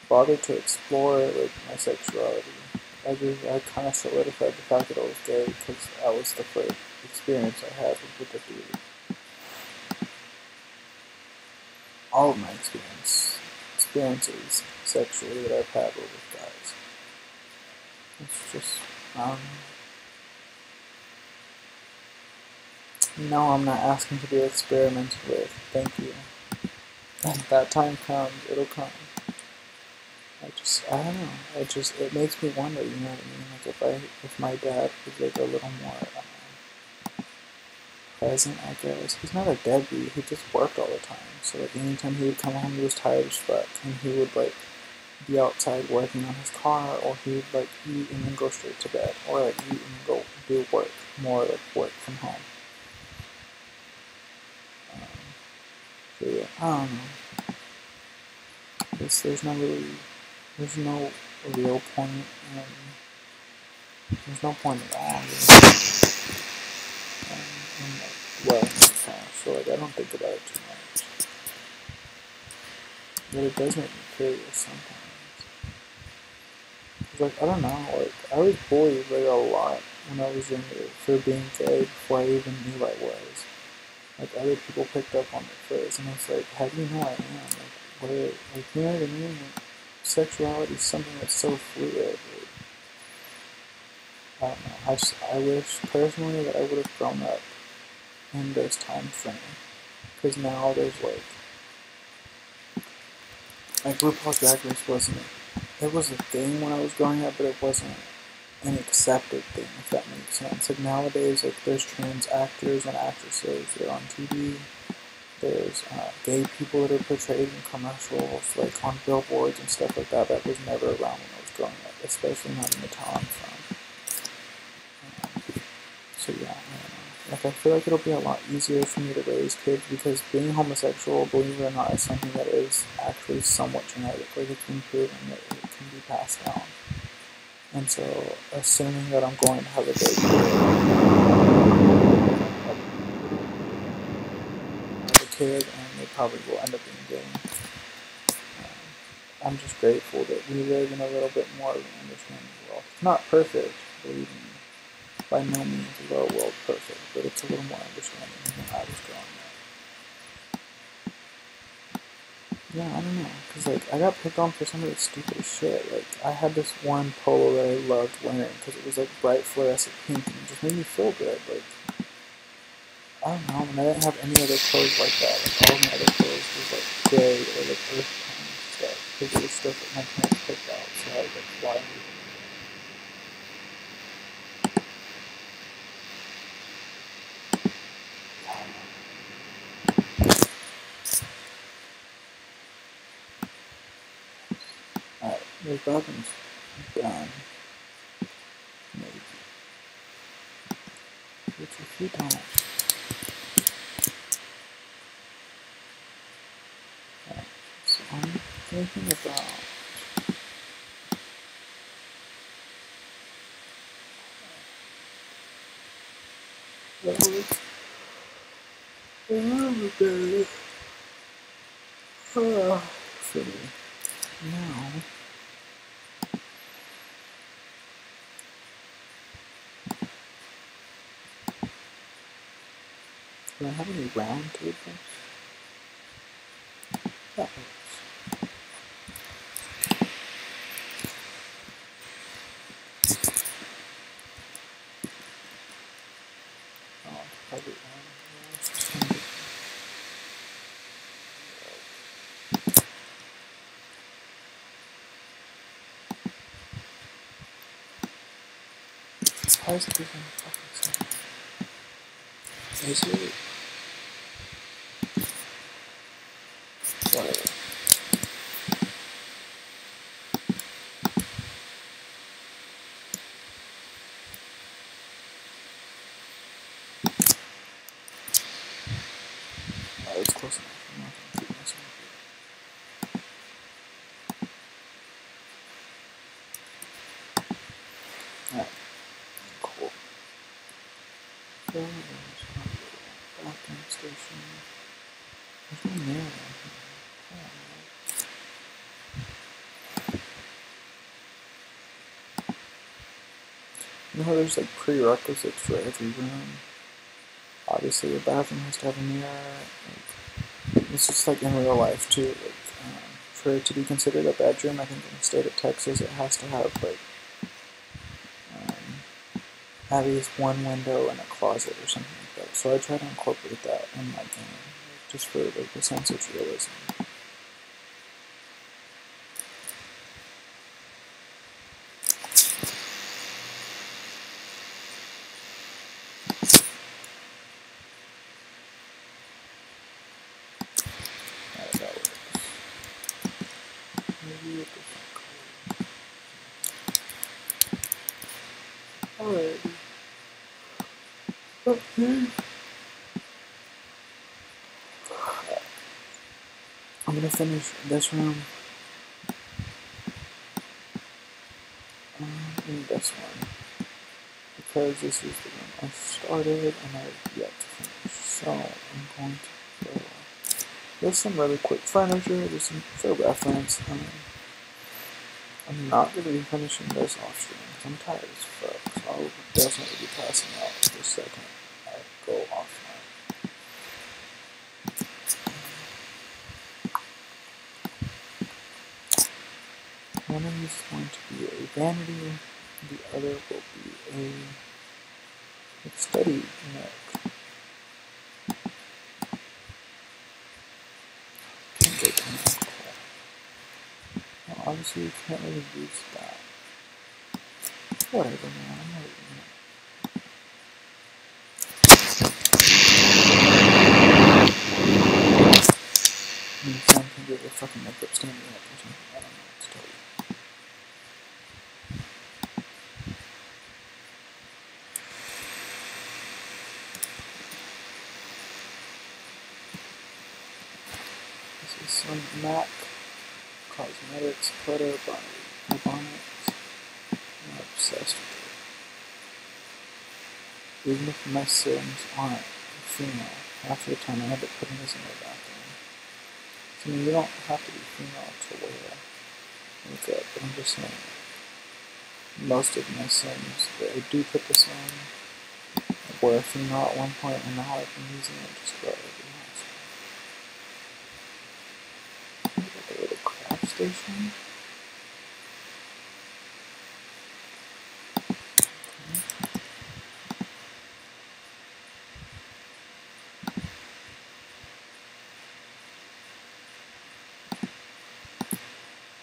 bothered to explore like my sexuality. I kind of solidified the fact that I was gay because that was the first experience I had with a dude. All of my experiences sexually that I've had were with guys. It's just, no, I'm not asking to be experimented with. Thank you. When that time comes, it'll come. I don't know. It makes me wonder, you know what I mean? Like if my dad was like a little more present, I guess. He's not a deadbeat. He just worked all the time. So like anytime he would come home, he was tired as fuck, and he would like be outside working on his car, or he would like eat and then go straight to bed, or like eat and go do work, more like work from home. So yeah, I don't know. I guess there's no real point, there's no point at all in like dwelling in the past. So like I don't think about it too much, but it does make me curious sometimes. Like, I don't know, like, I was bullied, like, a lot when I was younger for being gay before I even knew I was. Like, other people picked up on it first, and it's like, how do you know I am? Like, what, like, you know what I mean? Like, sexuality is something that's so fluid. Like, I don't know, I wish, personally, that I would have grown up in this time frame. Because now there's, like, RuPaul's Drag Race it was a thing when I was growing up, but it wasn't an accepted thing, if that makes sense. Like nowadays, like there's trans actors and actresses that are on TV. There's gay people that are portrayed in commercials, like on billboards and stuff like that. That was never around when I was growing up, especially not in the town I'm from. So yeah, I don't know. Like I feel like it'll be a lot easier for me to raise kids because being homosexual, believe it or not, is something that is actually somewhat genetic. Like it's been proven that it can be passed down. And so, assuming that I'm going to have a baby, and they probably will end up being gay. I'm just grateful that we live in a little bit more of an understanding world. It's not perfect, believe me. By no means is our world perfect, but it's a little more understanding than when I was growing up. Yeah, I don't know, because like I got picked on for some of the stupid shit. Like I had this one polo that I loved wearing because it was like bright fluorescent pink and it just made me feel good. Like I don't know, and I didn't have any other clothes like that. Like all my other clothes was like gray or like earth tone stuff because it was stuff that my parents picked out. So I was like, why? Alright, the bottom's done. Maybe. Which if you don't. Alright, so I'm thinking about that was a little bit for me. Now do I have any round tables? That works. Oh, probably why is it even fucking seven? Is it? Whatever. Oh, it's close enough. I'm not gonna keep messing with it. Alright, cool. Back in station. There's no mirror. You know, there's like prerequisites for every room. Obviously, a bathroom has to have a mirror. Like, it's just like in real life too. Like, for it to be considered a bedroom, I think in the state of Texas, it has to have like at least one window and a closet or something like that. So I try to incorporate that in my game, just for like the sense of realism. Maybe a different color. Alrighty. Okay. I'm gonna finish this room and this one because this is the room I started and I've yet to finish. So I'm going to go. There's some really quick furniture, just for reference. I'm not going to be finishing this off stream because I'm tired as fuck. So I'll definitely be passing out the second I go offline. One of these is going to be a vanity, the other will be a study nook. Well, obviously you can't really use that. Whatever, man. I'm not even someone can get their fucking makeup standing up or something. I don't know what to tell you. This is some MAC Cosmetics Clutter by Ebonics. I'm obsessed with it. Even if my Sims aren't female, half the time I end up putting this in their bathroom. So, I mean, you don't have to be female to wear makeup, but I'm just saying, most of my Sims, I do put this on, were a female at one point, and now I've been using it just about every house. Like a little craft station.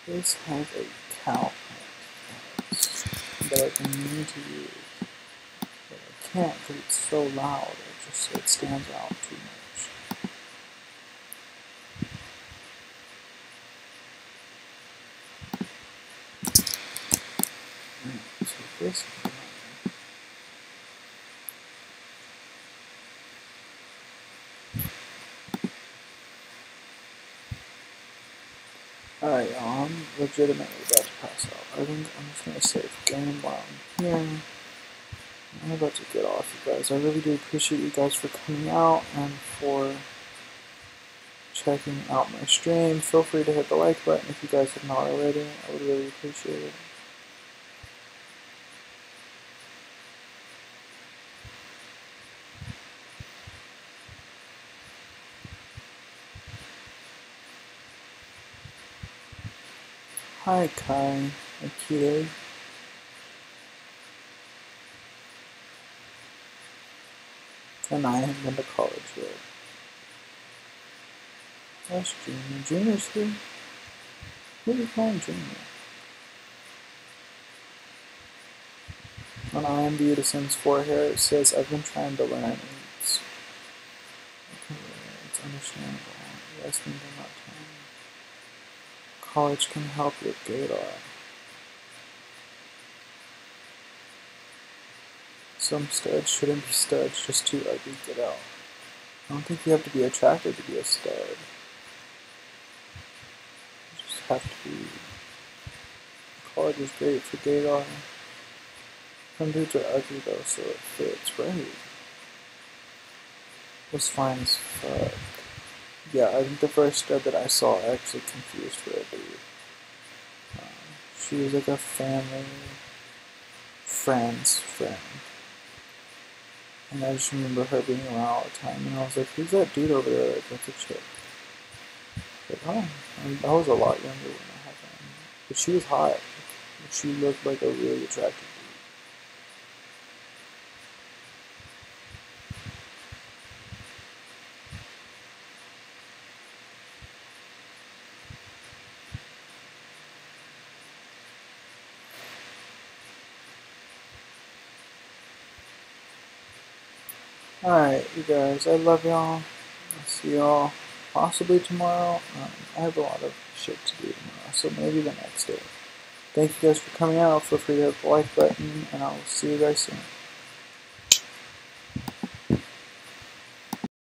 This has a cow print that I've been meaning to use, but I can't because it's so loud. It stands out too much. So this one. Alright, y'all, I'm legitimately about to pass out. I think I'm just going to save game while I'm here. I'm about to get off, you guys. I really do appreciate you guys for coming out and for checking out my stream. Feel free to hit the like button if you guys have not already. I would really appreciate it. Hi, Kai. Akita. And I haven't been to college yet. That's Junior. Junior's here? Who are you calling Junior? On IMDb to Sims 4 here, it says, I've been trying to learn. It's understandable. Yes, we do not time. College can help your gaydar. Some studs shouldn't be studs, just too ugly to get out. I don't think you have to be attracted to be a stud. You just have to be. College is great for gaydar. Some dudes are ugly though, so it fits, right? It was fine as fuck. yeah, I think the first stud that I saw actually confused her, I believe. She was like a family friend's friend. And I just remember her being around all the time, and I was like, who's that dude over there? Like, that's a chick. Like, oh, I was a lot younger when I had that. But she was hot. She looked like a really attractive dude. Alright, you guys, I love y'all. I'll see y'all possibly tomorrow. I have a lot of shit to do tomorrow, so maybe the next day. Thank you guys for coming out. Feel free to hit the like button, and I'll see you guys soon.